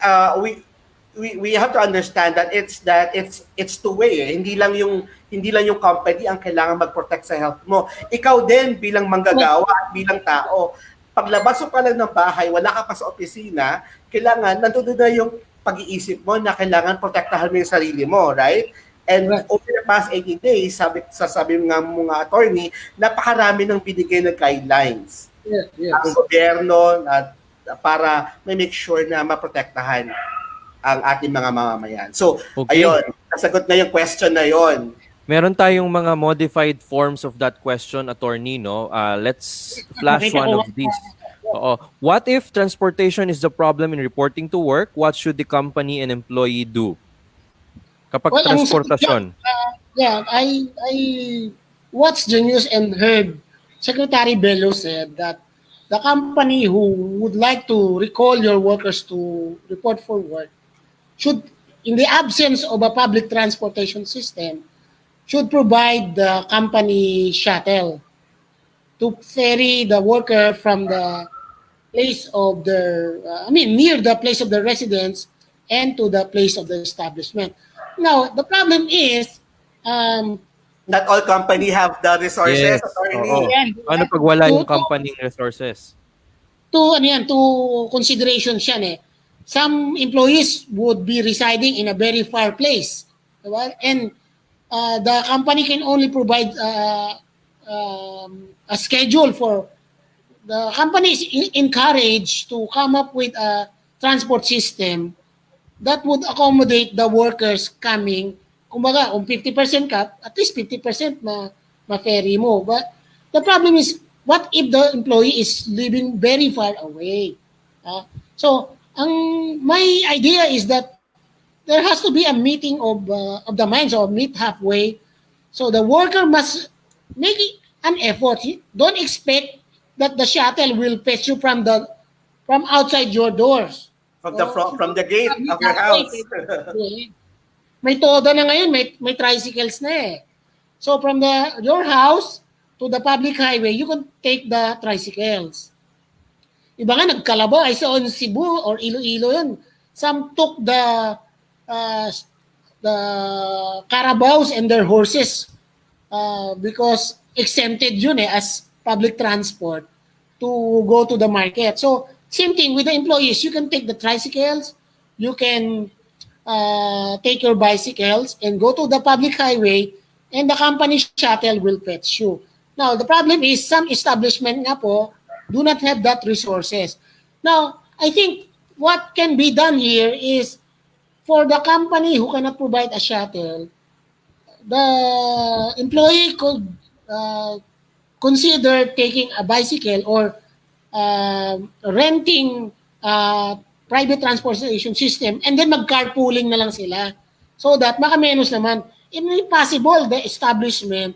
we have to understand that it's two-way. Hindi lang yung company ang kailangan mag-protect sa health mo. Ikaw din bilang manggagawa at bilang tao, paglabas mo pa lang ng bahay, wala ka pa sa opisina, kailangan nandoon na yung pag-iisip mo na kailangan protektahan mo yung sarili mo, right? And Right. over the past 80 days, sabi nga mga attorney, napakarami ng binigay na guidelines yes. ang gobyerno at para may make sure na maprotektahan ang ating mga mamamayan. So, Okay. ayun, nasagot na yung question na yon. Meron tayong mga modified forms of that question, attorney, no? Let's flash Nakita one ko of these. Oo. What if transportation is the problem in reporting to work? What should the company and employee do? Kapag Well, ang sagot transportasyon. dyan, I watched the news and heard Secretary Bello said that the company who would like to recall your workers to report for work should, in the absence of a public transportation system, should provide the company shuttle to ferry the worker from the place of their, near the place of their residence and to the place of the establishment. Now, the problem is, Not all company have the resources, Yes. attorney. Oo. Yan, Ano pag wala yung to, company resources? to consideration siya. Some employees would be residing in a very far place. Diba? And the company can only provide a schedule for the company is encouraged to come up with a transport system that would accommodate the workers coming. Kumbaga, kung 50% ka, at least 50% ma-ferry mo. But the problem is, what if the employee is living very far away? So, my idea is that there has to be a meeting of the minds, or meet halfway. So the worker must make an effort. Don't expect that the shuttle will fetch you from outside your doors. From the gate of your house. May toda na ngayon, may tricycles na eh. So from your house to the public highway, you can take the tricycles. Iba nga nagkalabaw, I saw in Cebu or Iloilo yun. Some took the carabaos and their horses because exempted yun as public transport to go to the market. So same thing with the employees. You can take the tricycles, you can take your bicycles and go to the public highway, and the company shuttle will fetch you. Now, the problem is some establishment nga po do not have that resources. Now, I think what can be done here is for the company who cannot provide a shuttle, the employee could consider taking a bicycle or renting private transportation system and then mag-carpooling na lang sila. So that makamenos naman. If possible, the establishment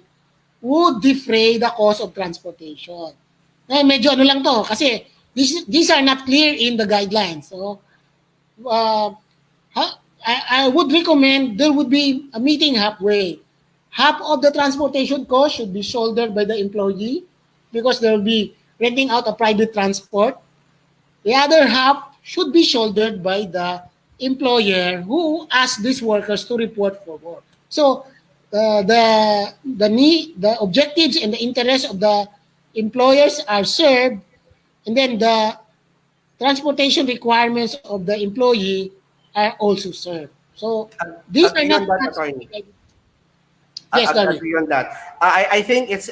would defray the cost of transportation. Medyo ano lang to kasi these are not clear in the guidelines. So I would recommend there would be a meeting halfway. Half of the transportation cost should be shouldered by the employee because they will be renting out a private transport. The other half should be shouldered by the employer who asks these workers to report for work. So the objectives and the interests of the employers are served, and then the transportation requirements of the employee are also served. So these are Agree not on that, attorney. yes, Darwin. Agree on that. I think it's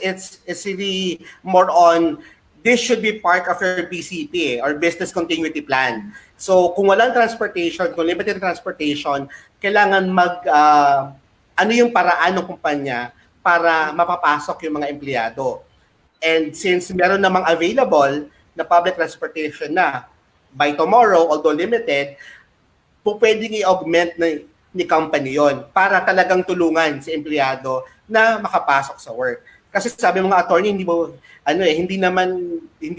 really more on this should be part of your BCP or business continuity plan. So kung walang transportation, kung limited transportation, kailangan ano yung paraan ng kumpanya para mapapasok yung mga empleyado. And since meron namang available na public transportation na by tomorrow, although limited, pwedeng i-augment ni company yon para talagang tulungan si empleyado na makapasok sa work. Kasi sabi mga attorney, hindi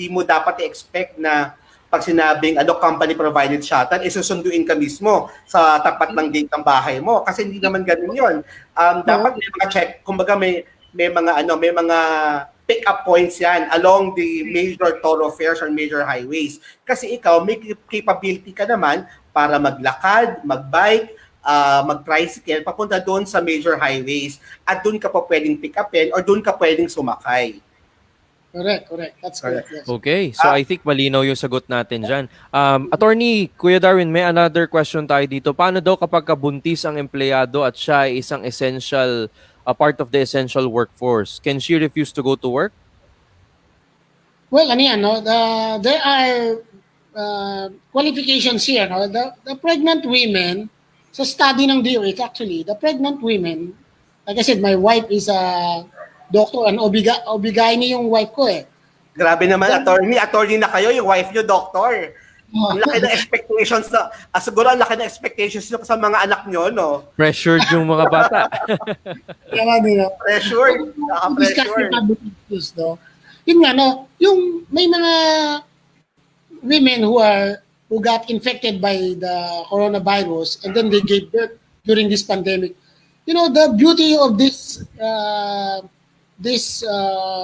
mo dapat i-expect na pag sinabing company provided shuttle, isusunduin ka mismo sa tapat ng gate ng bahay mo kasi hindi naman ganoon 'yon. Dapat may mga check, kumbaga may mga pick up points yan along the major thoroughfares or major highways. Kasi ikaw may capability ka naman para maglakad, magbike, mag-tricycle, papunta doon sa major highways at doon ka pa pwedeng pick upin or doon ka pwedeng sumakay. Correct. That's correct. Yes. Okay, so I think malinaw yung sagot natin dyan. Attorney, Kuya Darwin, may another question tayo dito. Paano daw kapag kabuntis ang empleyado at siya ay isang essential, part of the essential workforce? Can she refuse to go to work? Well, there are qualifications here. No? The pregnant women, sa study ng DOH actually, the pregnant women, like I said, my wife is a doctor, and obigay yung wife ko eh. Grabe naman, attorney na kayo, yung wife nyo, doctor. Ang laki ng expectations siguro ang laki ng expectations nyo sa mga anak nyo, no? Pressured yung mga bata. Pressured. Naka-pressured. Yun nga, no? Yung may mga women who got infected by the coronavirus and then they gave birth during this pandemic. The beauty of this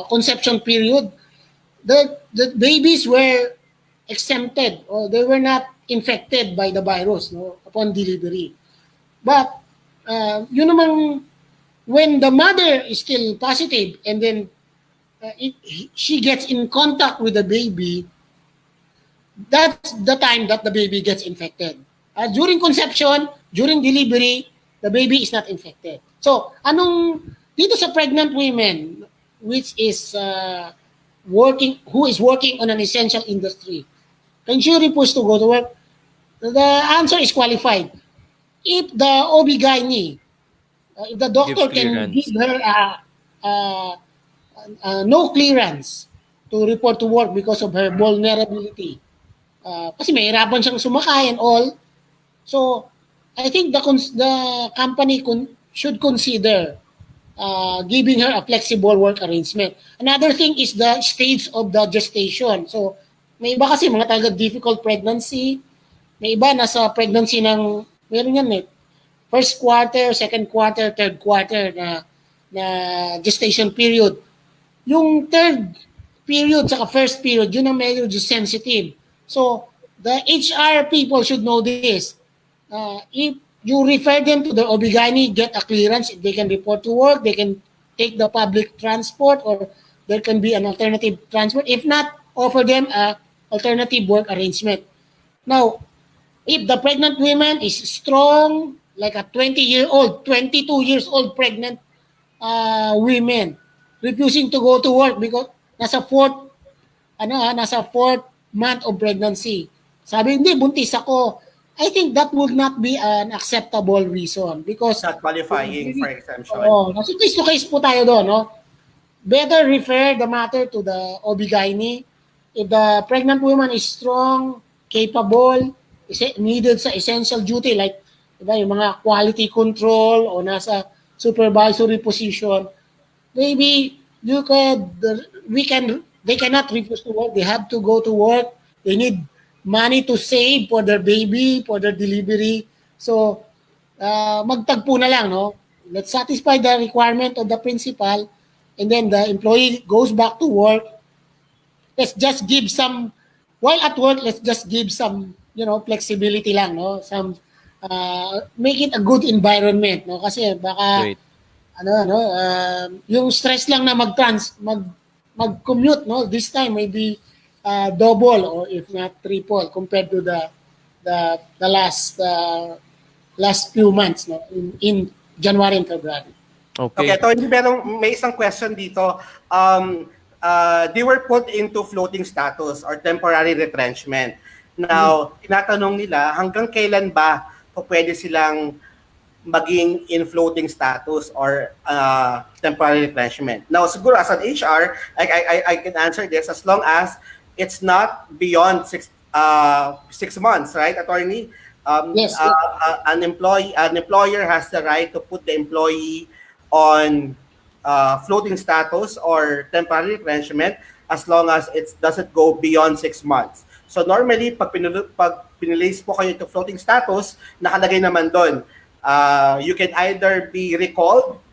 conception period, the babies were exempted or they were not infected by the virus upon delivery. But when the mother is still positive and then she gets in contact with the baby, that's the time that the baby gets infected. During conception, during delivery, the baby is not infected. So, dito sa pregnant women, which is who is working on an essential industry, can she refuse to go to work? The answer is qualified. If the OB-GYN, if the doctor can give her no clearance to report to work because of her vulnerability, kasi mahirapan siyang sumakay and all, so I think the company should consider giving her a flexible work arrangement. Another thing is the stage of the gestation. So, may iba kasi mga talaga difficult pregnancy. May iba nasa pregnancy meron yan first quarter, second quarter, third quarter na gestation period. Yung third period saka first period, yun ang medyo sensitive. So, the HR people should know this. If you refer them to the OB-GYN, get a clearance, if they can report to work, they can take the public transport or there can be an alternative transport. If not, offer them a alternative work arrangement. Now, if the pregnant woman is strong, like a 20-year-old, 22 years old pregnant women, refusing to go to work because nasa fourth month of pregnancy. Sabi, hindi, buntis ako. I think that would not be an acceptable reason because not qualifying for exemption. Kasi case-to-case po tayo doon, no? Better refer the matter to the OB-GYN if the pregnant woman is strong, capable, needed sa essential duty like diba, yung mga quality control o nasa supervisory position, maybe you could we can they cannot refuse to work. They have to go to work. They need money to save for their baby, for their delivery. So magtagpo na lang, no? Let's satisfy the requirement of the principal, and then the employee goes back to work. Let's just give some, while at work, let's just give some, flexibility lang, no? Some, make it a good environment, no? Kasi baka, Great. yung stress lang na mag-commute, no? This time maybe double or if not triple compared to the last few months, no? In January and February. Okay, Okay. Tony, may isang question dito. They were put into floating status or temporary retrenchment. Now, tinatanong nila hanggang kailan ba pwede silang maging in floating status or temporary retrenchment. Now, siguro as an HR, I can answer this as long as it's not beyond 6 months, right, attorney? Yes. An employer has the right to put the employee on floating status or temporary retrenchment as long as it doesn't go beyond 6 months. So normally, pag pinilize po kayo to floating status, nakalagay naman doon, you can either be recalled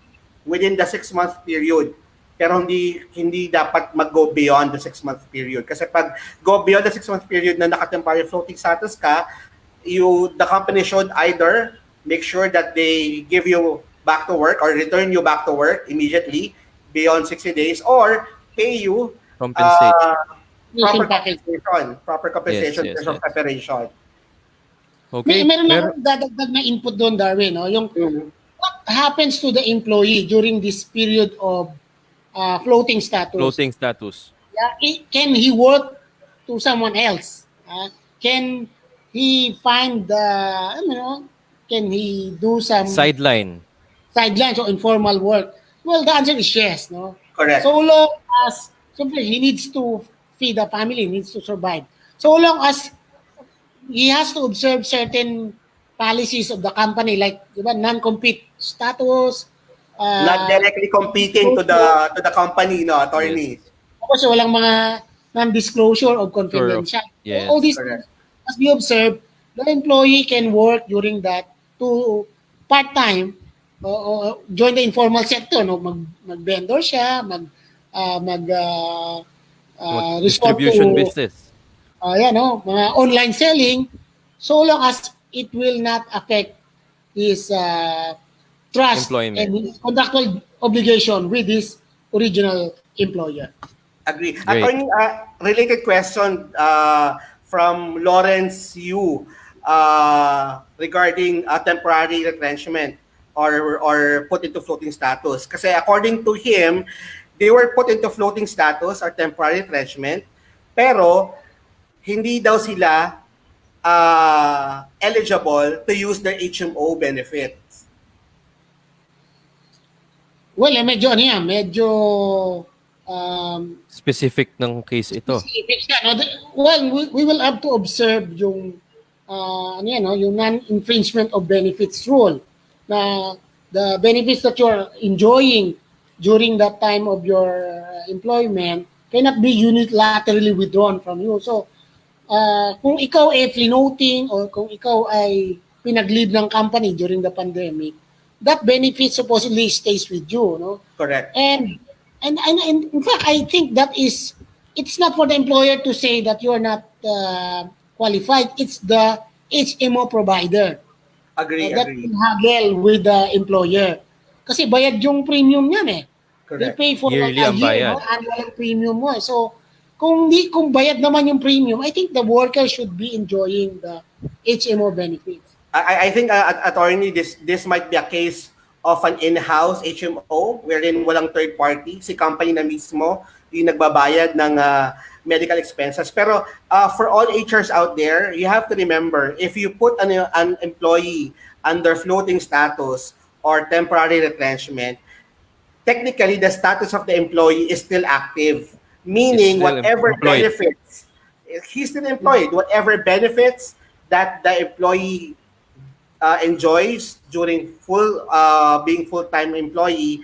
within the 6-month period, pero hindi dapat mag-go beyond the 6-month period. Kasi pag go beyond the 6-month period na naka-temporary floating status ka, the company should either make sure that they give you back to work or return you back to work immediately beyond 60 days or pay you Compensate. proper compensation Yes, of separation. Okay. Meron akong dadagdag na input doon, Darwin. No? Yung what happens to the employee during this period of floating status? Floating status. Yeah, can he work to someone else? Can he find can he do some Sideline. or informal work? Well, the answer is yes. No? Correct. So long as simply he needs to feed the family, needs to survive. So long as he has to observe certain policies of the company like non-compete status. Not directly competing to the company, no, attorney. Kasi walang mga non-disclosure of confidential. Yes. All these Correct. things must be observed. The employee can work during that to part-time or join the informal sector. No? Mag-vendor siya, Distribution business. mga online selling, so long as it will not affect his trust Employment. and his contractual obligation with his original employer. Agree. Great. Attorney, related question from Lawrence Yu regarding temporary retrenchment or put into floating status. Kasi according to him, they were put into floating status or temporary retrenchment, pero hindi daw sila eligible to use their HMO benefits. Well, medyo Specific ng case ito. specific siya. No? Well, we will have to observe yung yung non-infringement of benefits rule na the benefits that you are enjoying during that time of your employment cannot be unilaterally withdrawn from you. So, kung ikaw ay flinoting or kung ikaw ay pinag-leave ng company during the pandemic, that benefit supposedly stays with you, no? Correct. And in fact, I think it's not for the employer to say that you are not qualified. It's the HMO provider Agree. that will haggle with the employer. Kasi bayad yung premium niyan eh. They Correct. pay for Yearly like a ang year, bayad. no? Annual premium mo. So, kung bayad naman yung premium, I think the worker should be enjoying the HMO benefits. I think, attorney, this might be a case of an in-house HMO wherein walang third party, si company na mismo yung nagbabayad ng medical expenses. Pero for all HRs out there, you have to remember, if you put an employee under floating status or temporary retrenchment, technically the status of the employee is still active Meaning, Still whatever employed. benefits, he's still employed. Whatever benefits that the employee enjoys during being full-time employee,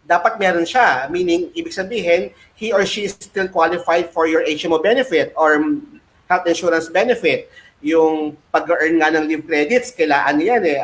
dapat meron siya. Meaning, ibig sabihin, he or she is still qualified for your HMO benefit or health insurance benefit. Yung pag-earn nga ng leave credits, kailangan yan eh.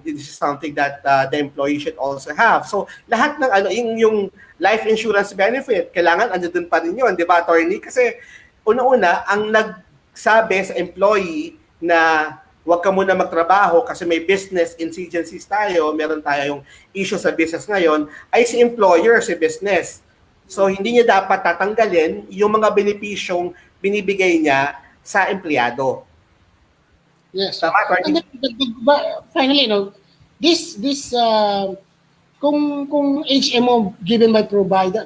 This is something that the employee should also have. So, lahat ng yung life insurance benefit, kailangan andun pa rin yun, di ba, attorney? Kasi, una-una, ang nagsabi sa employee na huwag ka muna magtrabaho kasi may business exigencies tayo, meron tayong issue sa business ngayon, ay si employer, si business. So, hindi niya dapat tatanggalin yung mga benepisyong binibigay niya sa empleyado. Yes. Tama, And then, finally, kung HMO given by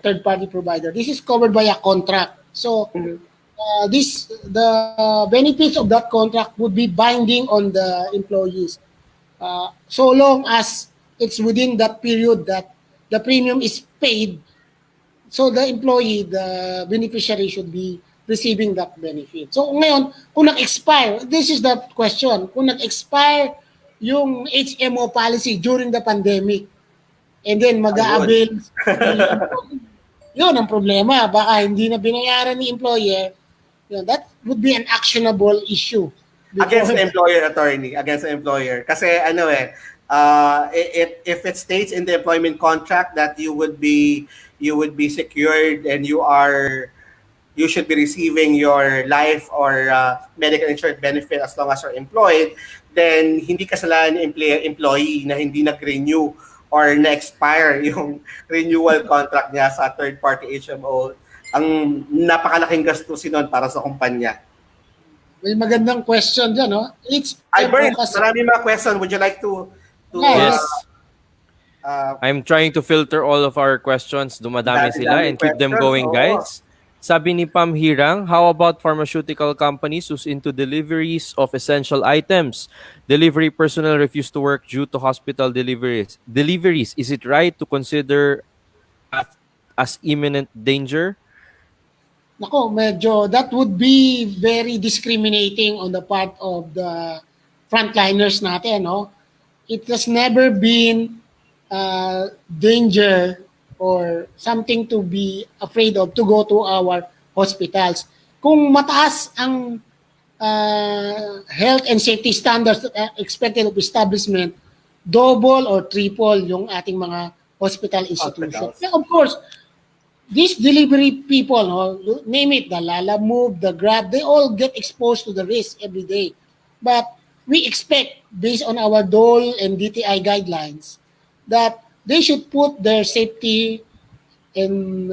third party provider, this is covered by a contract. So the benefits of that contract would be binding on the employees, so long as it's within that period that the premium is paid. So the employee, the beneficiary, should be receiving that benefit. So ngayon, kung nag-expire, this is the question, kung nag-expire yung HMO policy during the pandemic, and then mag-a-avail, yun ang problema. Baka hindi na binayaran ni employer, that would be an actionable issue. Against the employer, attorney. Against the employer. Kasi if it states in the employment contract that you would be secured and you should be receiving your life or medical insurance benefit as long as you're employed, then hindi kasalanan ng employee na hindi nag-renew or na-expire yung renewal contract niya sa third-party HMO. Ang napakalaking gastusin nun para sa kumpanya. May magandang question dyan, no? Albert, marami mga question. Would you like to Yes. I'm trying to filter all of our questions. Dumadami sila and keep them going, guys. Sabi ni Pam Hirang, how about pharmaceutical companies who's into deliveries of essential items? Delivery personnel refuse to work due to hospital deliveries. Is it right to consider as imminent danger? Nako, medyo that would be very discriminating on the part of the frontliners natin, no? It has never been danger or something to be afraid of to go to our hospitals. Kung mataas ang health and safety standards expected of establishment, double or triple yung ating mga hospital institutions. Of course, these delivery people, name it, the Lala Move, the Grab, they all get exposed to the risk every day. But we expect, based on our DOL and DTI guidelines, that they should put their safety and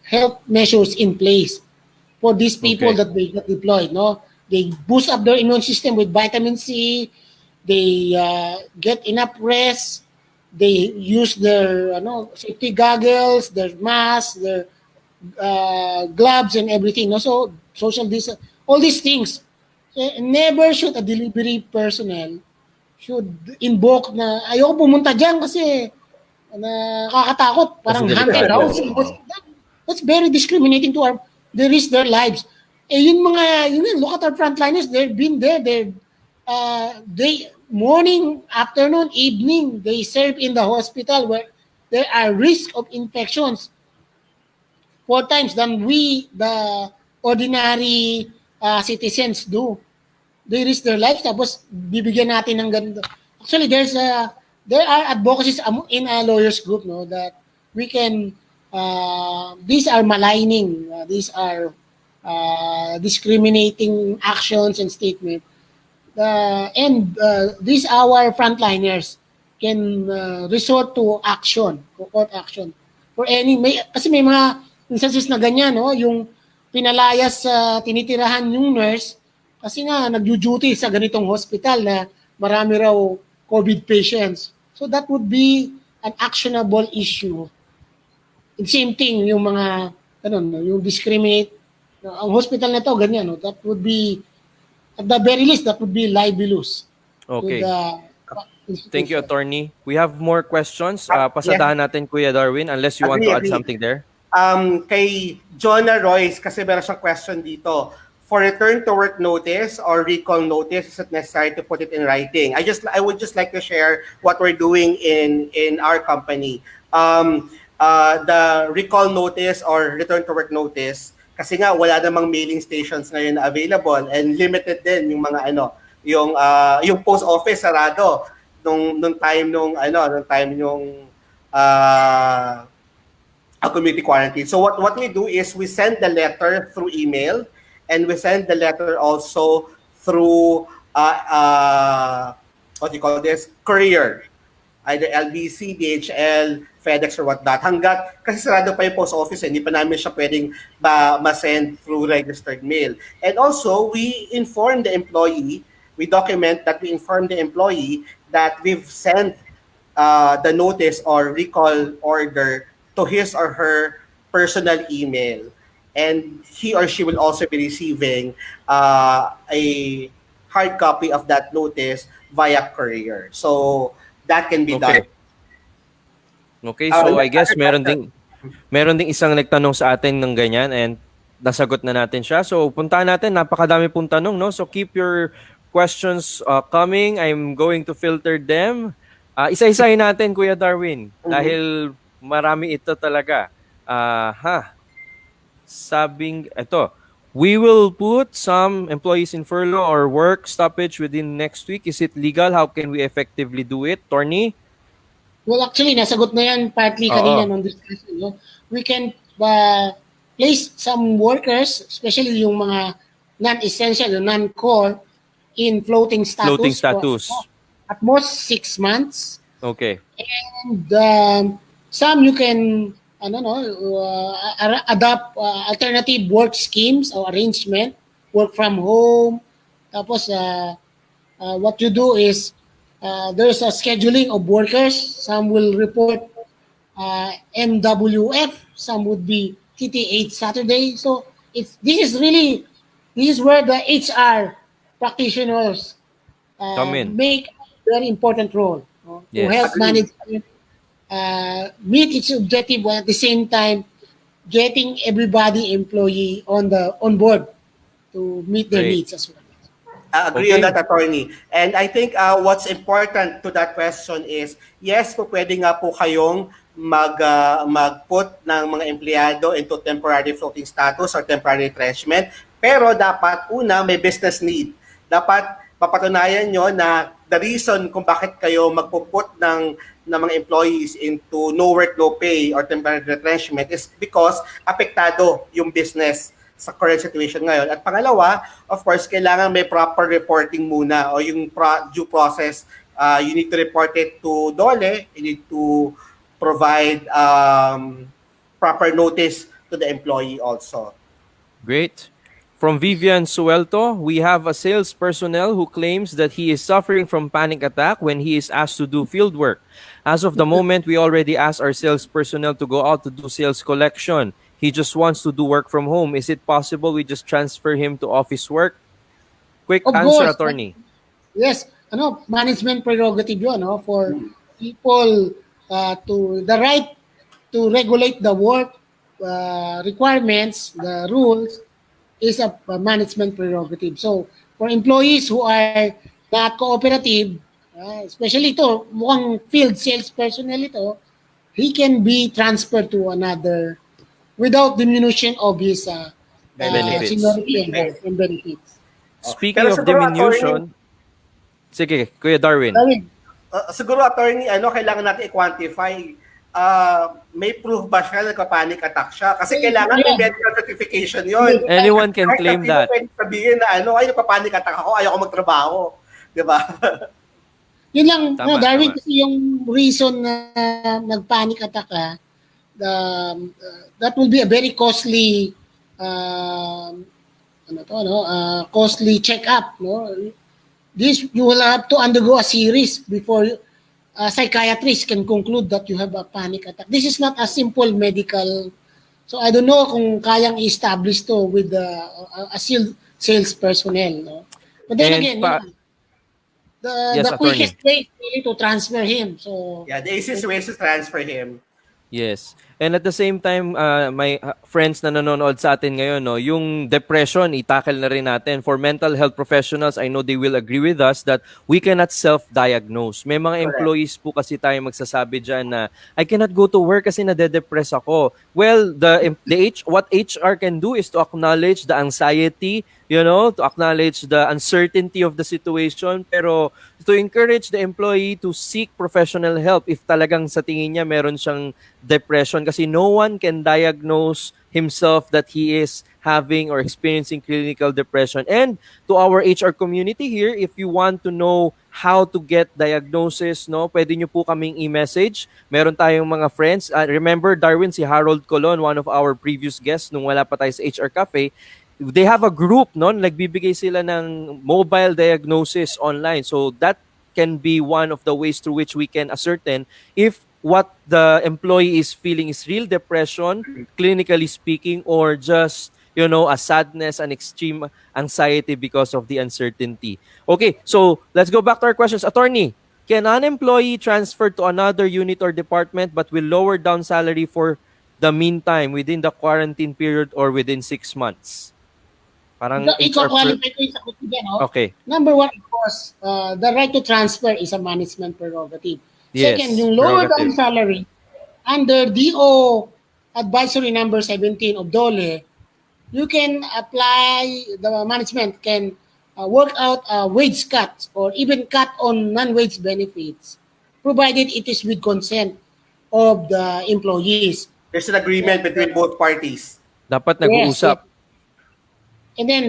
health measures in place for these people that they get deployed. No, they boost up their immune system with vitamin C. They get enough rest. They use their safety goggles, their masks, their gloves, and everything. No, so social distance, all these things. Never should a delivery personnel should invoke na ayoko pumunta diyan kasi nakakatakot, parang haunted house. That's very discriminating to our, they risk their lives. Look at our frontliners, they've been there, they morning, afternoon, evening, they serve in the hospital where there are risk of infections 4 times than we, the ordinary citizens do. They risk their lives, tapos bibigyan natin ng ganito. Actually, there are advocacies in a lawyers group, no, that we can, these are maligning, these are discriminating actions and statements. These our frontliners can resort to action, court action. Kasi may mga instances na ganyan, no, yung pinalayas sa tinitirahan yung nurse kasi nga nag-duty sa ganitong hospital na marami raw COVID patients. So that would be an actionable issue. And same thing, yung mga, yung discriminate, ang hospital na to, ganyan, no? That would be, at the very least, that would be libelous. Okay. Thank you, attorney. We have more questions. Pasadahan natin, Kuya Darwin, unless you want to add something there. Kay Jonah Royce, kasi meron siyang question dito. For return to work notice or recall notice, is it necessary to put it in writing? I would just like to share what we're doing in our company. The recall notice or return to work notice, kasi nga wala namang mailing stations ngayon na available, and limited din yung mga yung post office sarado nung time nung a community quarantine. So what we do is we send the letter through email, and we send the letter also through what do you call this, courier, either LBC, DHL, FedEx, or whatnot. Hanggat, kasi sarado pa yung post office, hindi pa namin siya pwedeng ma-send through registered mail. And also, we inform the employee, we document that we inform the employee that we've sent the notice or recall order to his or her personal email. And he or she will also be receiving a hard copy of that notice via courier. So that can be done. Okay, so I guess meron ding isang nagtanong sa atin ng ganyan, and nasagot na natin siya. So puntahan natin, napakadami pong tanong, no? So keep your questions coming. I'm going to filter them. Isa-isahin natin, Kuya Darwin, dahil marami ito talaga. Sabing, ito, we will put some employees in furlough or work stoppage within next week. Is it legal? How can we effectively do it? Torny? Well, actually, nasagot na yan partly kanina nung discussion. No? We can place some workers, especially yung mga non-essential, non-core, in floating status. Floating status. At most 6 months. Okay. And some you can adopt alternative work schemes or arrangement, work from home. Tapos what you do is there's a scheduling of workers. Some will report MWF, some would be TT8 Saturday. So this is where the HR practitioners make a very important role to help management meet its objective, while at the same time getting everybody employee on board to meet their needs as well. Agree on that, attorney. And I think what's important to that question is, yes, po pwede nga po kayong mag-put ng mga empleyado into temporary floating status or temporary retrenchment, pero dapat una may business need. Dapat papatunayan nyo na the reason kung bakit kayo magpuput ng mga employees into no work, no pay or temporary retrenchment is because apektado yung business sa current situation ngayon. At pangalawa, of course, kailangan may proper reporting muna o yung due process. You need to report it to DOLE, you need to provide proper notice to the employee also. Great. From Vivian Suelto, we have a sales personnel who claims that he is suffering from panic attack when he is asked to do field work. As of the moment, we already asked our sales personnel to go out to do sales collection. He just wants to do work from home. Is it possible we just transfer him to office work? Quick answer, attorney. Yes, management prerogative yun, for people to the right to regulate the work requirements, the rules, is a management prerogative. So, for employees who are not cooperative, especially ito, mukhang field sales personnel ito, he can be transferred to another without diminution of his seniority and benefits. Speaking of diminution, sige, Kuya Darwin. Siguro, attorney, kailangan natin i-quantify. May proof ba siya nagpa-panic attack siya? Kasi kailangan may medical certification yun. Anyone can claim that. Pwede sabihin na nagpa-panic attack ako, ayaw ko magtrabaho. Diba? Yun lang, Darwin, kasi yung reason na nag-panic attack that will be a very costly costly check-up. This, you will have to undergo a series before a psychiatrist can conclude that you have a panic attack. This is not a simple medical. So I don't know kung kayang i-establish to with a sales personnel. But then again, the quickest way is really to transfer him. So yeah, the easiest way is to transfer him. Yes. And at the same time, my friends na nanonood sa atin ngayon, no, yung depression, itakal na rin natin. For mental health professionals, I know they will agree with us that we cannot self-diagnose. May mga Correct. employees po kasi tayo magsasabi dyan na, I cannot go to work kasi nade-depress ako. Well, what HR can do is to acknowledge the anxiety, to acknowledge the uncertainty of the situation, pero to encourage the employee to seek professional help if talagang sa tingin niya meron siyang depression, kasi no one can diagnose himself that he is having or experiencing clinical depression. And to our HR community here, if you want to know how to get diagnosis, no, pwede nyo po kaming i-message. Meron tayong mga friends. Remember, Darwin, si Harold Colon, one of our previous guests nung wala pa tayo sa HR Cafe, they have a group, no? Nagbibigay sila ng mobile diagnosis online. So that can be one of the ways through which we can ascertain if what the employee is feeling is real depression, clinically speaking, or just, a sadness, an extreme anxiety because of the uncertainty. Okay, so let's go back to our questions. Attorney, can an employee transfer to another unit or department but will lower down salary for the meantime within the quarantine period or within 6 months? Parang Iko-qualify ko yung sagot ko dyan, no? Okay. Number one, of course, the right to transfer is a management prerogative. Yes, Second, yung lower down prerogative. salary, under DO Advisory Number 17 of DOLE, you can apply, the management can work out wage cuts or even cut on non-wage benefits, provided it is with consent of the employees. There's an agreement between both parties. Dapat nag-uusap. Yes. And then,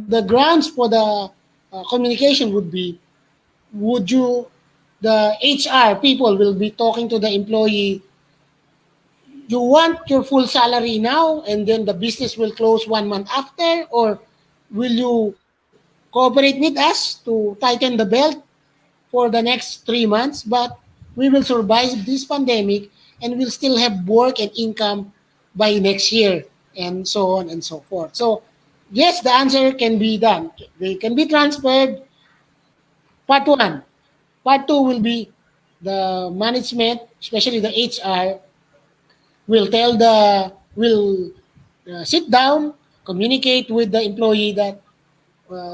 the grounds for the communication would be, the HR people will be talking to the employee, you want your full salary now and then the business will close 1 month after, or will you cooperate with us to tighten the belt for the next 3 months, but we will survive this pandemic and we'll still have work and income by next year, and so on and so forth. So, yes, the answer can be done. They can be transferred. Part 1. Part 2 will be the management, especially the HR, will sit down, communicate with the employee that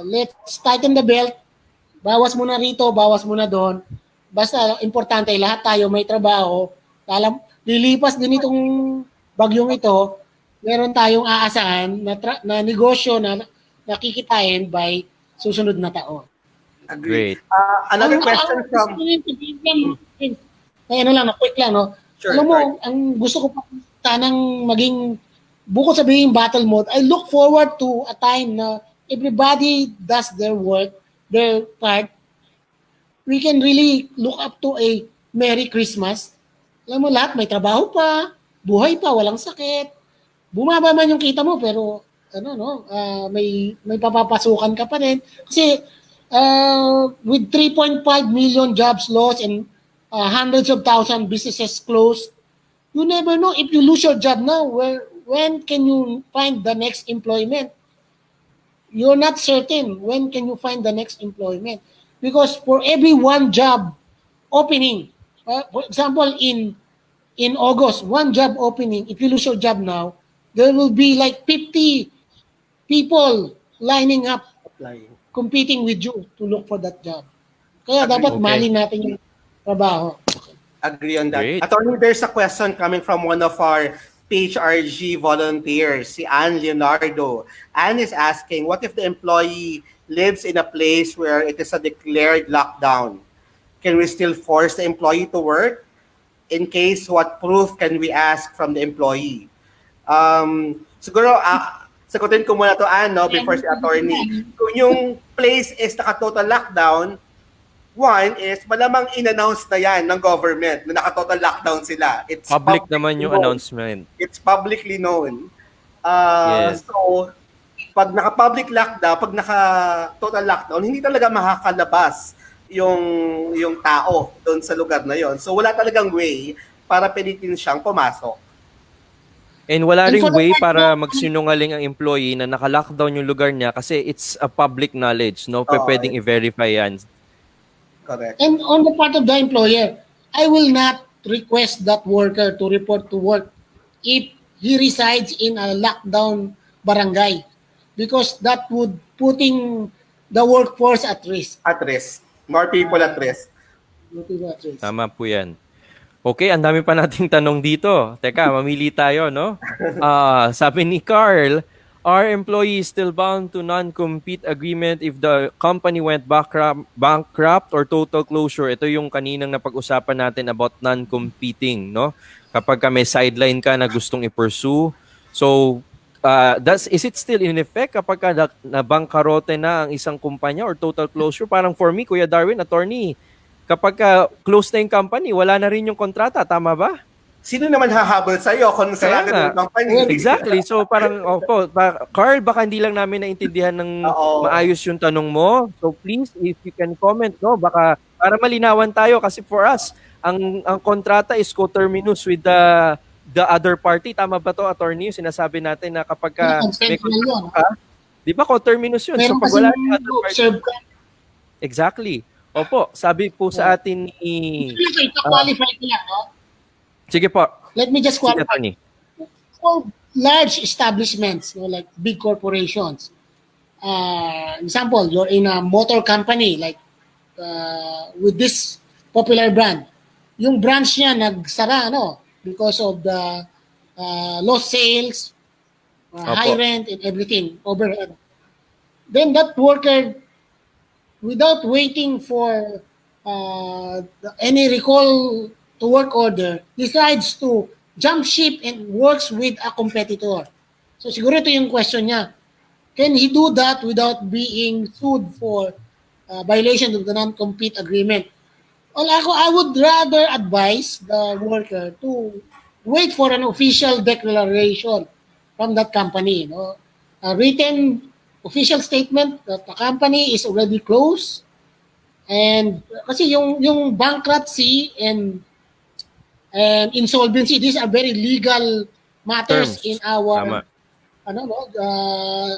let's tighten the belt, bawas muna rito, bawas muna doon. Basta importante, lahat tayo may trabaho. Lilipas din itong bagyong ito, meron tayong aasahan na negosyo na nakikitain by susunod na taon. Agree. Great. Another question from... Quick lang, no? Sure, Alam mo, right. ang gusto ko pa sanang maging, bukod sabihin battle mode, I look forward to a time na everybody does their work, their part. We can really look up to a Merry Christmas. Alam mo, lahat may trabaho pa, buhay pa, walang sakit. Bumaba man yung kita mo, pero may papapasukan ka pa rin. Kasi with 3.5 million jobs lost and hundreds of thousands businesses closed, you never know if you lose your job now, when can you find the next employment? You're not certain when can you find the next employment, because for every one job opening, for example, in August, one job opening, if you lose your job now, there will be like 50 people lining up Applying. competing with you to look for that job. Kaya Agree. dapat Okay. mahalin natin yung trabaho. Agree on that. Great. Attorney, there's a question coming from one of our PHRG volunteers, si Anne Leonardo. Anne is asking, what if the employee lives in a place where it is a declared lockdown? Can we still force the employee to work? In case, what proof can we ask from the employee? Siguro, sagutin ko muna to, Anne, no, before si attorney. Kung yung place is naka-total lockdown, one is malamang in-announce na yan ng government na naka-total lockdown sila. It's Public naman yung known. announcement. It's publicly known. Yes. So, pag naka-public lockdown, pag naka-total lockdown, hindi talaga makakalabas yung tao doon sa lugar na yon. So, wala talagang way para pilitin siyang pumasok. And wala And ring for the way fact para na- magsinungaling ang employee na naka-lockdown yung lugar niya kasi it's a public knowledge, no? Oo, Pwedeng i-verify yan. Correct. And on the part of the employer, I will not request that worker to report to work if he resides in a lockdown barangay, because that would putting the workforce at risk. At risk. More people at risk. Putting at risk. Tama po yan. Okay, ang dami pa nating tanong dito. Teka, mamili tayo, no? Sabi ni Carl, are employees still bound to non-compete agreement if the company went bankrupt or total closure? Ito yung kaninang napag-usapan natin about non-competing, no? Kapag may sideline ka na gustong i-pursue. So, is it still in effect kapag nabangkarote na ang isang kumpanya or total closure? Parang for me, Kuya Darwin, attorney, kapag close na yung company, wala na rin yung kontrata. Tama ba? Sino naman hahabol sa'yo kung sarado Kaya nga. ng company? Exactly. So parang, Carl, baka hindi lang namin naintindihan ng Oo. maayos yung tanong mo. So please, if you can comment, no? Baka para malinawan tayo kasi for us, ang kontrata is co-terminus with the other party. Tama ba to, attorney? Yung sinasabi natin na kapag may Consensual yun. ka, di ba co-terminus yun? Meron So pag kasi wala yung other party. observe ka. Exactly. Opo, sabi po sa atin ni... Ito-qualify ko lang, no? Sige po. Let me just Sige, qualify. attorney. For large establishments, no, like big corporations, example, you're in a motor company, like with this popular brand. Yung branch niya nagsara, because of the lost sales, high rent, and everything, overhead. Then that worker, without waiting for any recall to work order, decides to jump ship and works with a competitor. So siguro ito yung question niya. Can he do that without being sued for violation of the non-compete agreement? Well, I would rather advise the worker to wait for an official declaration from that company. A written official statement that the company is already closed, and kasi yung bankruptcy and insolvency, these are very legal matters Terms. in our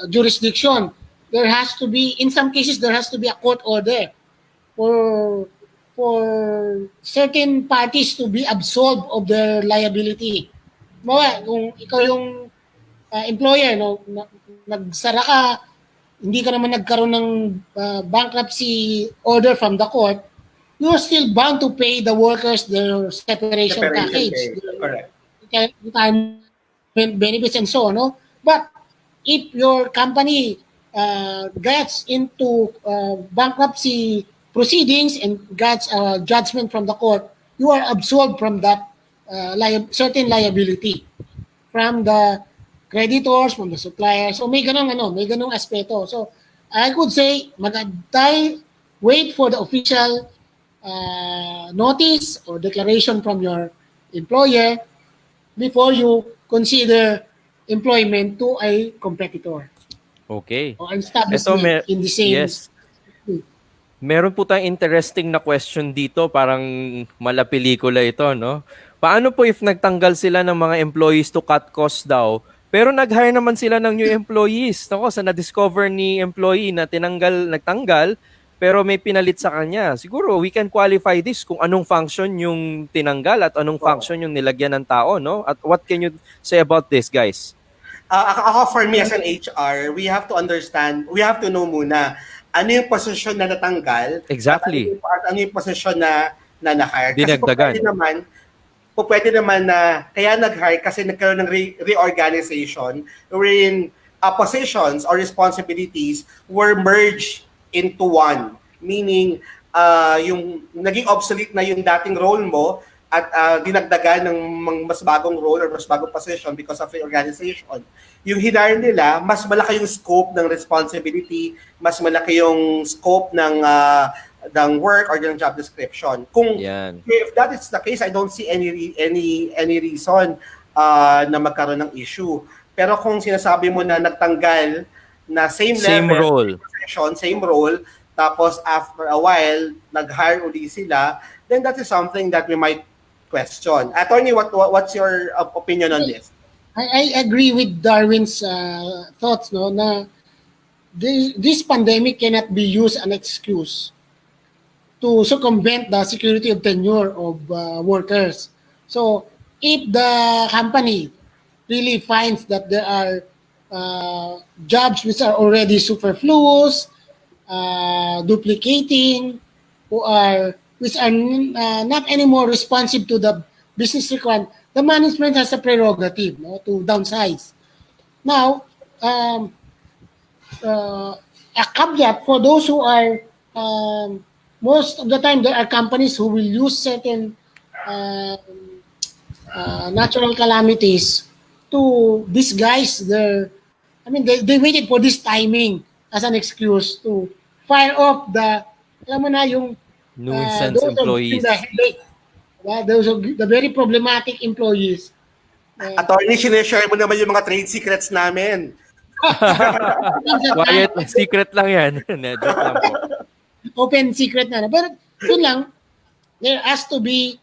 jurisdiction. There has to be, in some cases, there has to be a court order for certain parties to be absolved of their liability. Kung ikaw yung employer, nagsara ka, hindi ka naman nagkaroon ng bankruptcy order from the court, you're still bound to pay the workers their separation package, Correct. retirement benefits and so on. No? But if your company gets into bankruptcy proceedings and gets a judgment from the court, you are absolved from that certain liability from the creditors, from the suppliers. So may ganung aspeto. So I could say magantay, wait for the official notice or declaration from your employer before you consider employment to a competitor. Okay. Or establishment in the same. Yes. Meron po tayong interesting na question dito, parang malapelikula ito, no? Paano po if nagtanggal sila ng mga employees to cut costs daw, pero nag-hire naman sila ng new employees? Nako, sa na-discover ni employee na nagtanggal, pero may pinalit sa kanya. Siguro, we can qualify this kung anong function yung tinanggal at anong function yung nilagyan ng tao, no? At what can you say about this, guys? Ako, for me as an HR, we have to understand, we have to know muna, ano yung posisyon na natanggal? Exactly. At ano yung posisyon na na-hire? Dinagdagan. Kasi pwede naman na kaya nag-hire kasi nagkaroon ng reorganization wherein positions or responsibilities were merged into one. Meaning, yung naging obsolete na yung dating role mo at dinagdagan ng mas bagong role or mas bagong position because of reorganization. Yung hinire nila, mas malaki yung scope ng responsibility, mas malaki yung scope ng work or ng job description. If that is the case, I don't see any reason na magkaroon ng issue. Pero kung sinasabi mo na nagtanggal na same level, same role, tapos after a while nag-hire uli sila, then that is something that we might question. Attorney, what's your opinion on this? I agree with Darwin's thoughts, na this pandemic cannot be used as an excuse to circumvent the security of tenure of workers. So if the company really finds that there are jobs which are already superfluous, duplicating, which are not anymore responsive to the business requirement, the management has a prerogative, no, to downsize. Now, uh, a caveat for those who are most of the time there are companies who will use certain uh, natural calamities to disguise their. I mean, they waited for this timing as an excuse to fire off the, alam mo na, yung Nuisance those who are giving the employees. headache, those are the very problematic employees. Uh, Attorney, sinishare mo naman yung mga trade secrets namin. Quiet, secret lang yan. Joke lang po. Open secret na. Pero yun lang, there has to be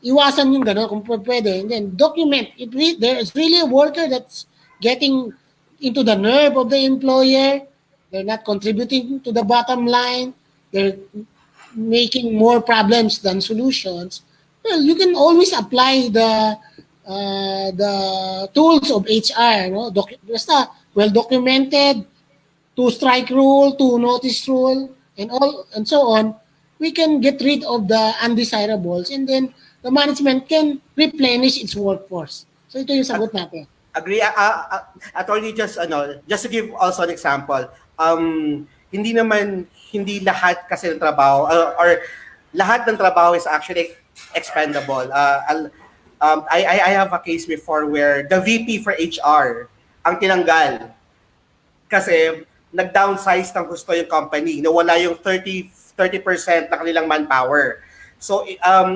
iwasan yung gano'n kung pwede. And then document. There is really a worker that's getting into the nerve of the employer. They're not contributing to the bottom line. They're making more problems than solutions. Well, you can always apply the tools of HR. No? Basta well documented, two-strike rule, two-notice rule, and so on, we can get rid of the undesirables, and then the management can replenish its workforce. So ito yung sagot natin. Agree. Attorney, just to give also an example, hindi lahat kasi ng trabaho, or lahat ng trabaho is actually expendable. I have a case before where the VP for HR ang tinanggal kasi nag-downsize ng gusto yung company, nawala yung 30% ng kanilang manpower. So,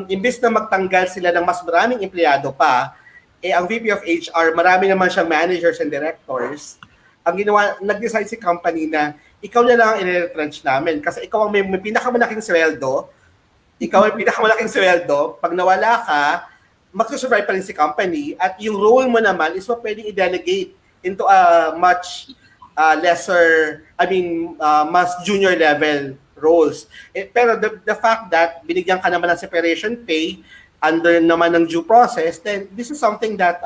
imbes na magtanggal sila ng mas maraming empleyado pa, ang VP of HR, marami naman siyang managers and directors, ang ginawa, nag-decide si company na ikaw na lang ang i-retrench namin kasi ikaw ang may pinakamalaking sweldo, pag nawala ka, magsusurvive pa rin si company at yung role mo naman is pwedeng i-delegate into a much mas junior level roles. Pero the fact that binigyan ka naman ng separation pay under naman ng due process, then this is something that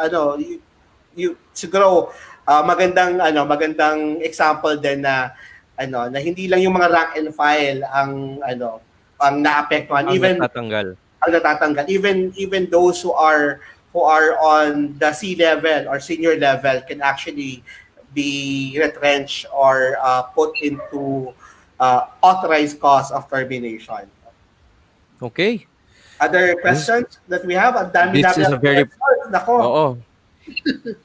you siguro magandang example din na na hindi lang yung mga rank and file ang naapektuhan, ang natatanggal, even those who are on the C level or senior level can actually be retrenched or put into authorized cause of termination. Okay. Other questions that we have? This is a very... Nako. Oo.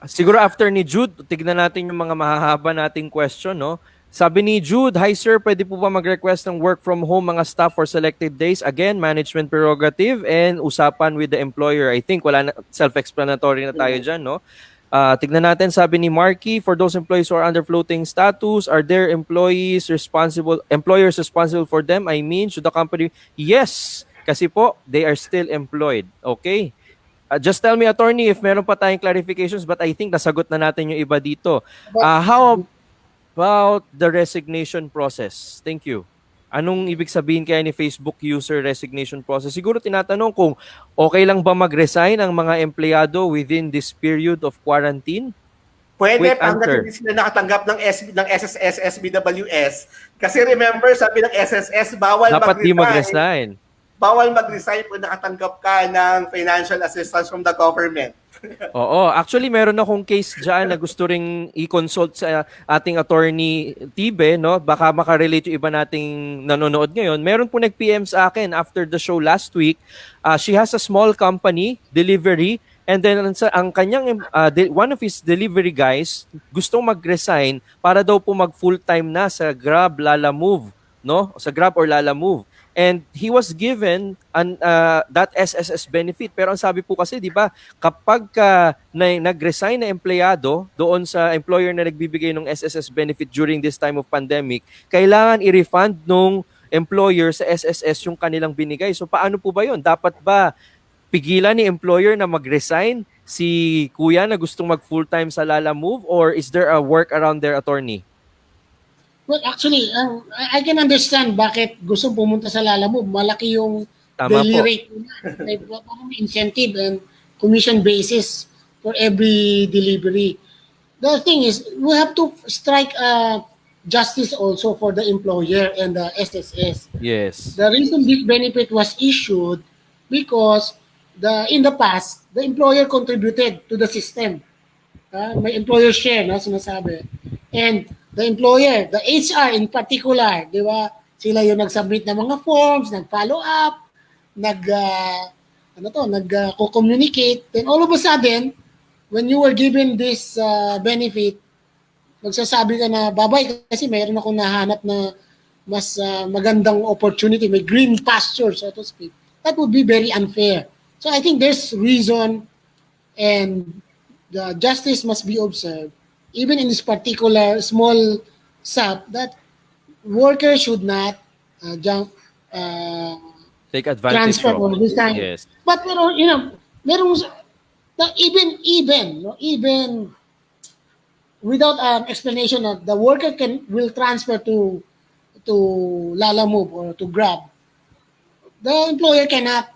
Siguro after ni Jude, tignan natin yung mga mahahaba nating question, no? Sabi ni Jude, "Hi sir, pwede po ba mag-request ng work from home mga staff for selected days? Again, management prerogative and usapan with the employer." I think wala na, self-explanatory na tayo dyan, no? Tignan natin, sabi ni Marky, "For those employees who are under floating status, are their employers responsible for them? I mean, should the company..." Yes, kasi po, they are still employed. Okay? Just tell me, attorney, if meron pa tayong clarifications, but I think nasagot na natin yung iba dito. How about the resignation process? Thank you. Anong ibig sabihin kaya ni Facebook user resignation process? Siguro tinatanong kung okay lang ba mag-resign ang mga empleyado within this period of quarantine? Pwede, Quick hanggat answer. hindi sila nakatanggap ng SSS, SBWS. Kasi remember, sabi ng SSS, Dapat di mag-resign. Bawal mag-resign kung nakatanggap ka ng financial assistance from the government. Oo. Actually, meron akong case dyan na gusto ring i-consult sa ating attorney Tibe, no? Baka makarelate yung iba nating nanonood ngayon. Meron po nag-PM sa akin after the show last week. She has a small company, delivery, and then ang kanyang, one of his delivery guys, gustong mag-resign para daw po mag-full-time na sa Grab, Lala Move, no? Sa Grab or Lala Move. And he was given that SSS benefit. Pero ang sabi po kasi, di ba, kapag nag-resign na empleyado doon sa employer na nagbibigay ng SSS benefit during this time of pandemic, kailangan i-refund nung employer sa SSS yung kanilang binigay. So paano po ba yun? Dapat ba pigilan ni employer na mag-resign si kuya na gustong mag-full-time sa Lala Move, or is there a work around their attorney? Well, actually, I can understand bakit gusto pumunta sa Lala Move. Malaki yung Tama daily po. rate. May parang incentive and commission basis for every delivery. The thing is, we have to strike justice also for the employer and the SSS. Yes. The reason this benefit was issued because in the past, the employer contributed to the system. May employer share na sinasabi. And the employer, the HR in particular, di ba? Sila yung nag-submit ng mga forms, nag-follow up, nag-communicate. Then all of a sudden, when you were given this benefit, magsasabi ka na babay kasi mayroon akong nahanap na mas magandang opportunity, may green pasture, so to speak. That would be very unfair. So I think there's reason and the justice must be observed, even in this particular small SAP, that workers should not uh, Take advantage transfer of. or resign. Yes. But merong even without an explanation that the worker will transfer to Lala Move or to Grab, the employer cannot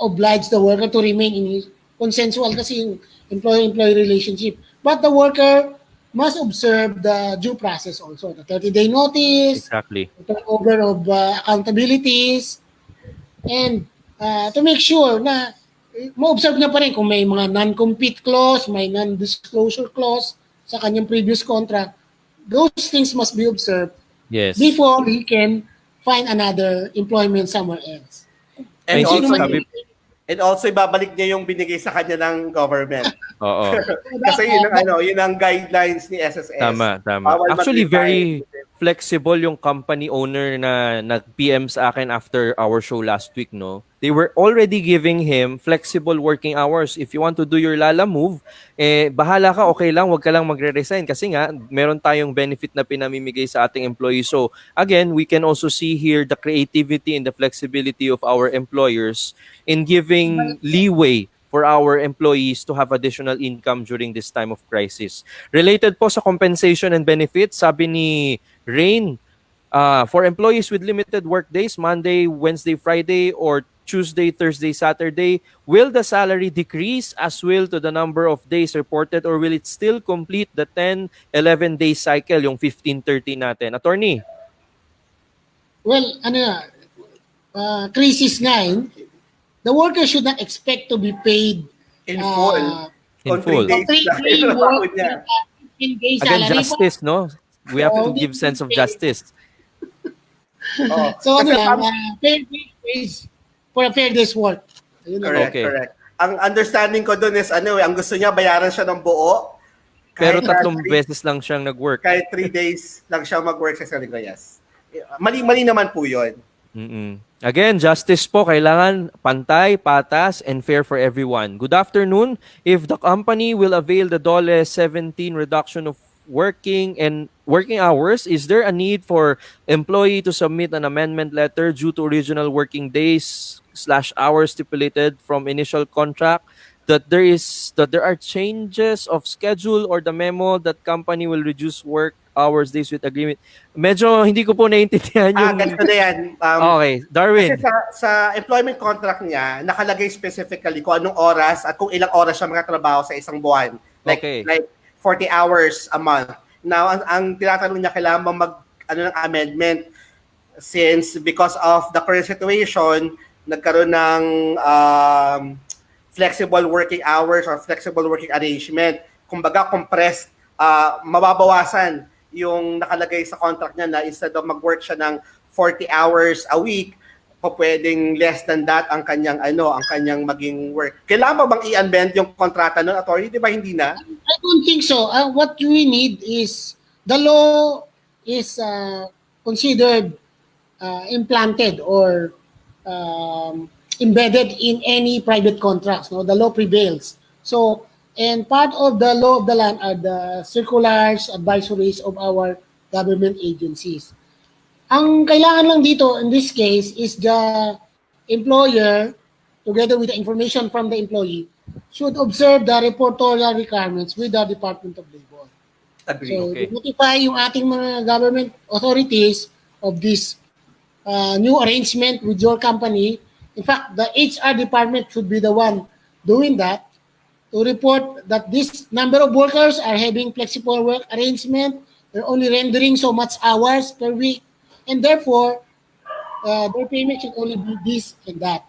oblige the worker to remain in his consensual kasi yung employer-employee relationship. But the worker must observe the due process also, the 30-day notice, Exactly. the turnover of accountabilities, and to make sure na ma-observe niya pa rin kung may mga non-compete clause, may non-disclosure clause sa kanyang previous contract. Those things must be observed Yes. before he can find another employment somewhere else. And Ay, also, sabi- ibabalik niya yung binigay sa kanya ng government. Oo. Kasi yun ang guidelines ni SSS. Tama. Bawal Actually, mag-resign. very flexible yung company owner na nag-PM sa akin after our show last week, no? They were already giving him flexible working hours. If you want to do your Lala move, bahala ka, okay lang, wag ka lang magre-resign. Kasi nga, meron tayong benefit na pinamimigay sa ating employees. So, again, we can also see here the creativity and the flexibility of our employers in giving leeway for our employees to have additional income during this time of crisis. Related po sa compensation and benefits, sabi ni Rain, for employees with limited work days, Monday, Wednesday, Friday, or Tuesday, Thursday, Saturday, will the salary decrease as will to the number of days reported or will it still complete the 10, 11-day cycle, yung 15-30 natin? Attorney? Well, crisis nga the worker should not expect to be paid In full. In On full. 3 days three lang day yung work, napakod niya. 15-day Again, salary. justice, no? We have to give sense of justice. Oh. So Kasi fair days for a fair day's work. Ayun lang. correct, Okay. correct. Ang understanding ko doon is ang gusto niya bayaran siya ng buo. Pero Kahit 3 beses lang siyang nag-work. kahit 3 days lang siya mag-work sa sarili ko, yes. Mali naman po yun. Again, justice po, kailangan pantay, patas, and fair for everyone. Good afternoon. If the company will avail the DOLE 17 reduction of working hours, is there a need for employee to submit an amendment letter due to original working days/hours stipulated from initial contract that there are changes of schedule or the memo that company will reduce work hours days with agreement? Medyo hindi ko po naiintindihan yung... Ganito na yan. Okay, Darwin. Kasi sa employment contract niya, nakalagay specifically kung anong oras at kung ilang oras siya makatrabaho sa isang buwan. Like 40 hours a month. Now, ang tinatanong niya, kailangan ba ng amendment since because of the current situation, nagkaroon ng flexible working hours or flexible working arrangement. Kumbaga, compressed, mababawasan yung nakalagay sa contract niya na instead of mag-work siya ng 40 hours a week, pwedeng less than that ang kanyang maging work. Kailangan ba bang i-amend yung kontrata nun, attorney? Di ba hindi na? I don't think so. What we need is the law is considered implanted or embedded in any private contracts. No, the law prevails. So, and part of the law of the land are the circulars, advisories of our government agencies. Ang kailangan lang dito in this case is the employer, together with the information from the employee, should observe the reportorial requirements with the Department of Labor. Agree. So, Okay. notify yung ating mga government authorities of this new arrangement with your company. In fact, the HR department should be the one doing that to report that this number of workers are having flexible work arrangement. They're only rendering so much hours per week, and therefore their payment should only be this and that.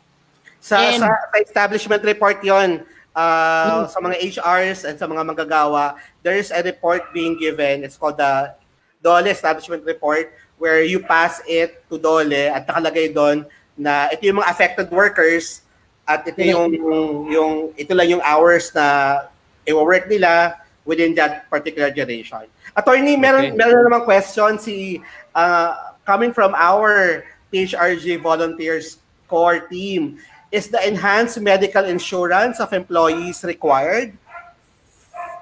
And Sa establishment report yon, mm, sa mga HRs and sa mga manggagawa, there is a report being given. It's called the Dole Establishment Report, where you pass it to Dole at nakalagay doon na ito yung mga affected workers at ito yung ito lang yung hours na i-work nila within that particular duration. Attorney, meron na namang question si coming from our PHRG volunteers core team. Is the enhanced medical insurance of employees required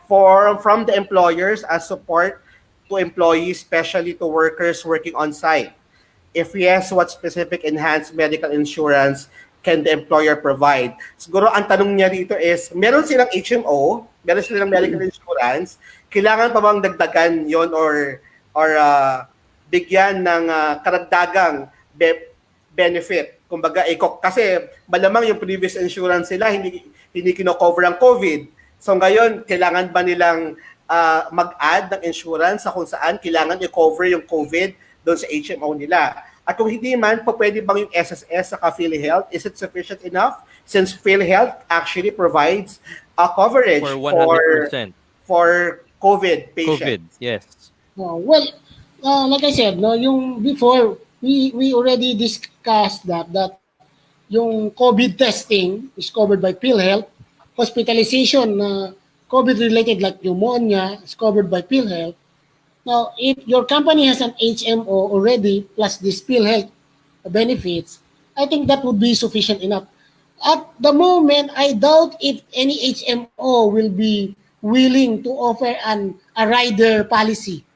from the employers as support to employees, especially to workers working on site? If yes, what specific enhanced medical insurance can the employer provide? Siguro ang tanong niya dito is, meron silang HMO, meron silang medical insurance, kailangan pa bang dagdagan yon or bigyan ng karagdagang benefit? Kumbaga, kasi malamang yung previous insurance sila hindi kino-cover ang COVID. So ngayon, kailangan ba nilang mag-add ng insurance sa kung saan kailangan i-cover yung COVID doon sa HMO nila? At kung hindi man, pwede bang yung SSS sa PhilHealth, is it sufficient enough? Since PhilHealth actually provides a coverage For 100%. for COVID patients. COVID, yes. well, like I said, no, yung before we already discussed that yung COVID testing is covered by PhilHealth. Hospitalization na COVID-related like pneumonia is covered by PhilHealth. Now, if your company has an HMO already plus this PhilHealth benefits, I think that would be sufficient enough. At the moment, I doubt if any HMO will be willing to offer a rider policy.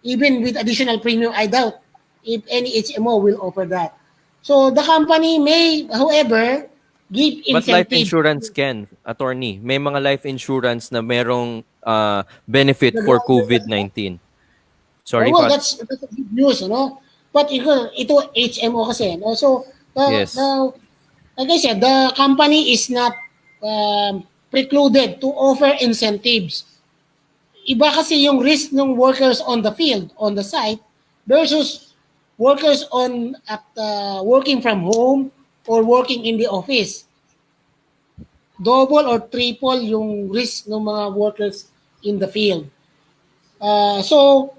Even with additional premium, I doubt if any HMO will offer that. So the company may, however, give But life incentive. insurance can, attorney. May mga life insurance na merong benefit for COVID-19. Sorry, well, Pat. that's good news, no? But ito HMO kasi, no? So, Yes. like I said, the company is not precluded to offer incentives. Iba kasi yung risk ng workers on the field, on the site, versus workers working from home or working in the office. Double or triple yung risk ng mga workers in the field. So,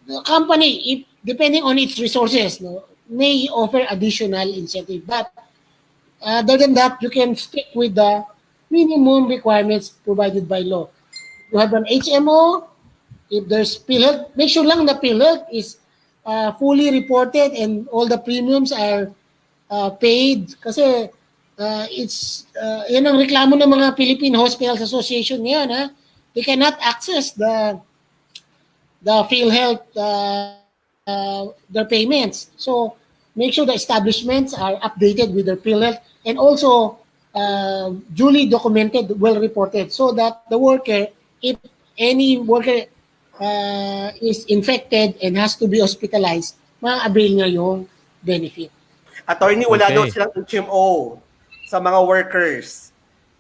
the company, depending on its resources, no, may offer additional incentive. But other than that, you can stick with the minimum requirements provided by law. You have an HMO, if there's PhilHealth, make sure lang the PhilHealth is fully reported and all the premiums are paid. Kasi yan ang reklamo ng mga Philippine Hospitals Association ngayon. Ha? They cannot access the PhilHealth, their payments. So make sure the establishments are updated with their PhilHealth and also duly documented, well reported, so that the worker, if any worker is infected and has to be hospitalized, ma-avail niya yung benefit. Attorney, wala Okay. daw silang HMO sa mga workers.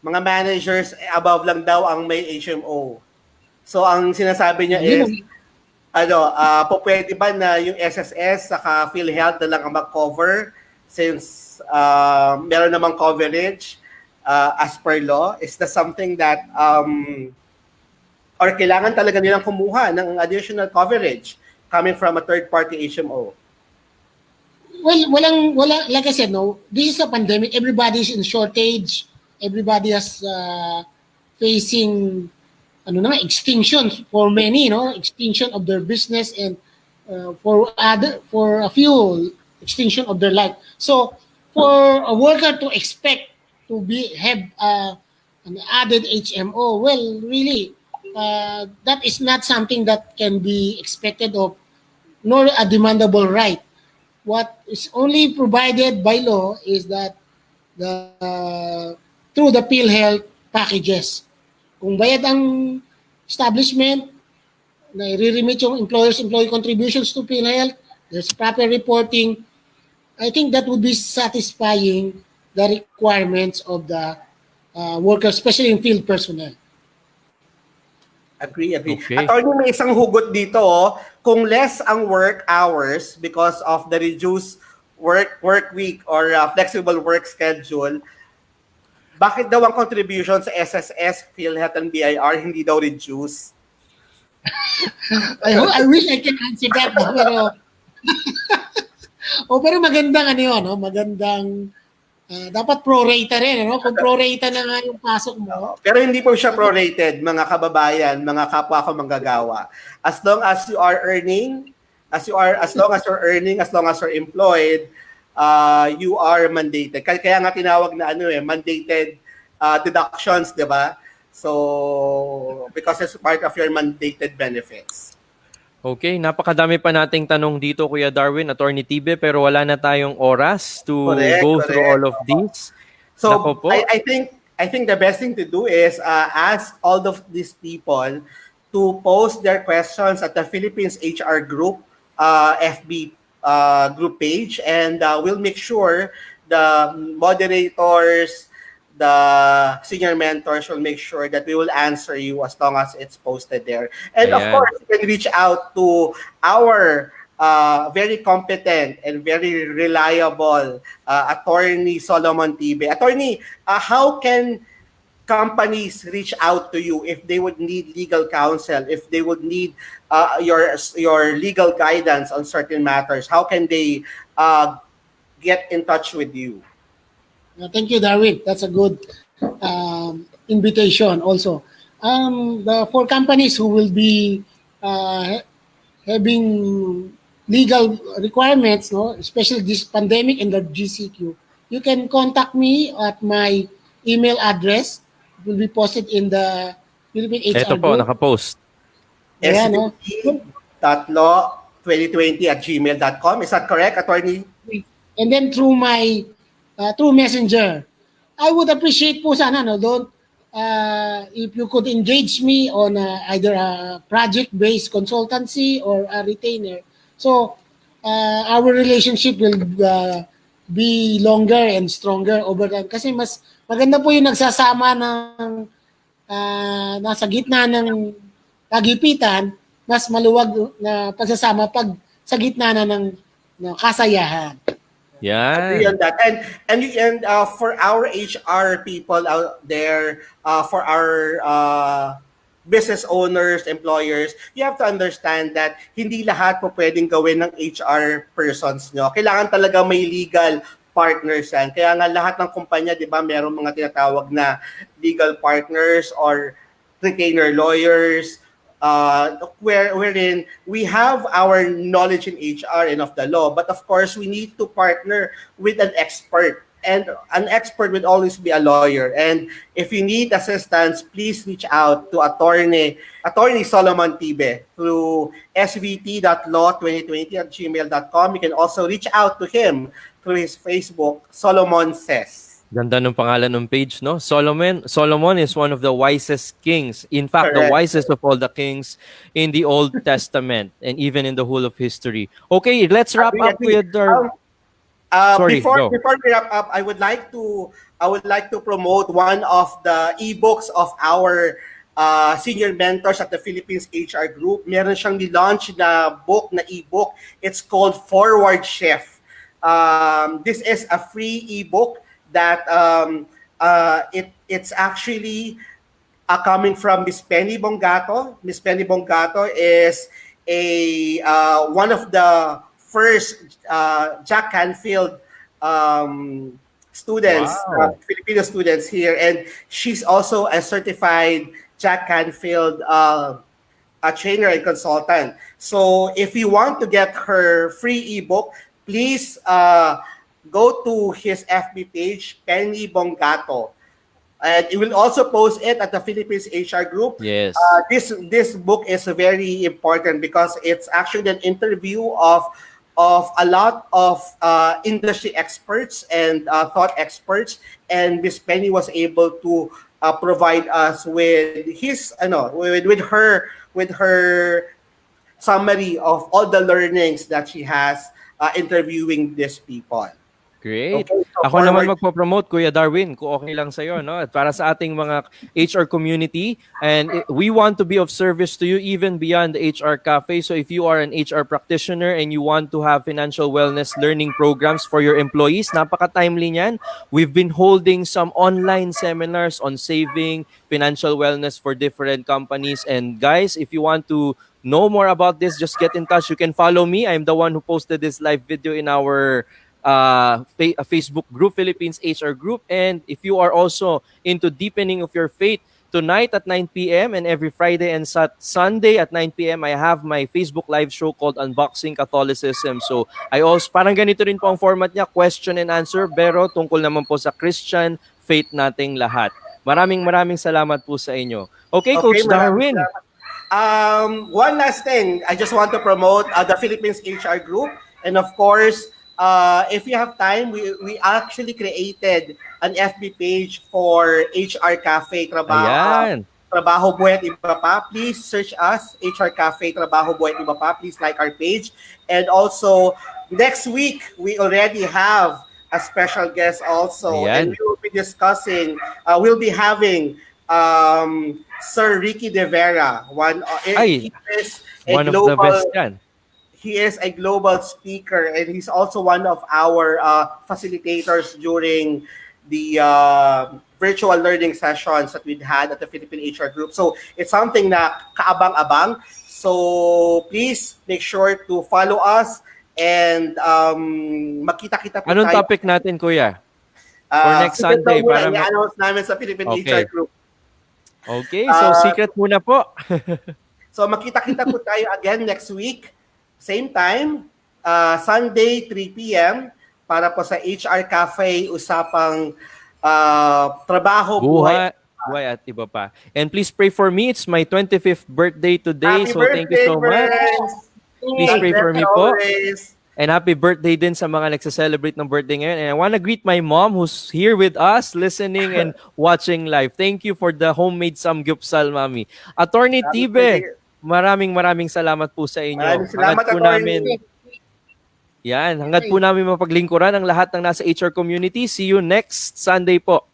Mga managers, above lang daw ang may HMO. So ang sinasabi niya is, pwede ba na yung SSS saka PhilHealth na lang ang mag-cover since meron namang coverage as per law? Is that something that or kailangan talaga nilang kumuha ng additional coverage coming from a third-party HMO? Well, like I said, no, this is a pandemic. Everybody's in shortage. Everybody has facing extinction for many, extinction of their business, and for a few, extinction of their life. So for a worker to expect to have an added HMO, well, really, that is not something that can be expected of, nor a demandable right. What is only provided by law is that through the PhilHealth packages. Kung bayad ang establishment, na i-remit yung employee contributions to PhilHealth, there's proper reporting, I think that would be satisfying the requirements of the workers, especially in field personnel. Agree. Okay. Attorney, may isang hugot dito. Oh. Kung less ang work hours because of the reduced work week or flexible work schedule, bakit daw ang contribution sa SSS, PhilHealth, and BIR hindi daw reduce? I wish I can answer that, no? Pero magandang ano yun, no? Magandang dapat pro-rata rin, ano? Kung pro-rata na nga yung pasok mo. Pero hindi po siya prorated, mga kababayan, mga kapwa ko manggagawa. As long as you are earning, as long as you're earning, as long as you're employed, you are mandated. Kaya nga tinawag na mandated deductions, 'di ba? So, because it's part of your mandated benefits. Okay, napakadami pa nating tanong dito, Kuya Darwin, Attorney Tibe, pero wala na tayong oras to go through all of these. So, Nako po. I think the best thing to do is ask all of these people to post their questions at the Philippines HR Group FB group page, and we'll make sure the moderators, the senior mentors will make sure that we will answer you as long as it's posted there. And of Ayan. course, you can reach out to our very competent and very reliable Attorney Solomon Tibe. Attorney, how can companies reach out to you if they would need legal counsel, if they would need your legal guidance on certain matters? How can they get in touch with you? Thank you, Darwin. That's a good invitation also. For companies who will be having legal requirements, no, especially this pandemic and the GCQ, you can contact me at my email address. It will be posted in the Philippine HR Ito po, Group. nakapost. Ayan, no? svt.law2020@gmail.com. Is that correct, Attorney? And then through my through Messenger. I would appreciate po sana, no, don't if you could engage me on either a project-based consultancy or a retainer. So our relationship will be longer and stronger over time. Kasi mas maganda po yung nagsasama ng nasa gitna ng kagipitan, mas maluwag na pagsasama pag sa gitna na ng kasayahan. Agree Yan. on that. And for our HR people out there, for our business owners, employers, you have to understand that hindi lahat po pwedeng gawin ng HR persons nyo. Kailangan talaga may legal partners yan. Kaya nga lahat ng kumpanya, di ba, merong mga tinatawag na legal partners or retainer lawyers, wherein we have our knowledge in HR and of the law, but of course we need to partner with an expert, and an expert would always be a lawyer. And if you need assistance, please reach out to Attorney Solomon Tibe through svt.law2020@gmail.com. You can also reach out to him through his Facebook, Solomon Says. Ganda ng pangalan ng page, no? Solomon is one of the wisest kings. In fact, the Correct. wisest of all the kings in the Old Testament and even in the whole of history. Okay, let's wrap up with our... Sorry, before go. we wrap up, I would like to promote one of the ebooks of our senior mentors at the Philippines HR Group. Meron siyang nilaunch na ebook. It's called Forward Chef. This is a free ebook that it's actually coming from Miss Penny Bongato. Miss Penny Bongato is one of the first Jack Canfield students, Wow. Filipino students here, and she's also a certified Jack Canfield a trainer and consultant. So if you want to get her free ebook, please go to his FB page, Penny Bongato. And it will also post it at the Philippines HR Group. Yes. This book is very important because it's actually an interview of a lot of industry experts and thought experts, and Miss Penny was able to provide us with with her summary of all the learnings that she has interviewing these people. Great. Okay, so Ako naman forward. magpo-promote, Kuya Darwin, kung okay lang sa'yo, no? At para sa ating mga HR community, and we want to be of service to you even beyond the HR Cafe. So if you are an HR practitioner and you want to have financial wellness learning programs for your employees, napaka-timely niyan. We've been holding some online seminars on saving, financial wellness for different companies. And guys, if you want to know more about this, just get in touch. You can follow me. I'm the one who posted this live video in our Facebook group, Philippines HR group. And if you are also into deepening of your faith, tonight at 9 p.m. and every Friday and Sunday at 9 p.m. I have my Facebook live show called Unboxing Catholicism. So I also, parang ganito rin po ang format niya, question and answer, pero tungkol naman po sa Christian faith nating lahat. Maraming salamat po sa inyo. Okay, Coach Maraming Darwin. salamat. One last thing, I just want to promote the Philippines HR group, and of course, if you have time, we actually created an FB page for HR Cafe Ayan. Trabaho, BUhay at Iba Pa. Please search us, HR Cafe, Trabaho, BUhay at Iba Pa. Please like our page. And also, next week, we already have a special guest also. Ayan. And we will be discussing, we'll be having Sir Ricky De Vera. He is a one global, of the best yan. He is a global speaker, and he's also one of our facilitators during the virtual learning sessions that we'd had at the Philippine HR Group. So it's something na kaabang-abang. So please make sure to follow us and makita-kita po Anong tayo. topic natin, Kuya? For next Sunday. Para i-announce namin sa Philippine HR Group. Okay, so secret muna po. So makita-kita po tayo again next week. Same time, Sunday, 3 p.m. para po sa HR Cafe, usapang trabaho, BUhay at Iba Pa. And please pray for me. It's my 25th birthday today. Happy so thank you so much. Please pray for me po. And happy birthday din sa mga nagsa-celebrate ng birthday ngayon. And I want to greet my mom who's here with us, listening and watching live. Thank you for the homemade samgyupsal, Mami. Attorney Tibe, maraming salamat po sa inyo. Maraming salamat, Attorney. Hanggat po namin mapaglingkuran ang lahat ng nasa HR community. See you next Sunday po.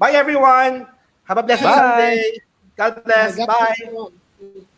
Bye everyone. Have a blessed Sunday. God bless. Bye.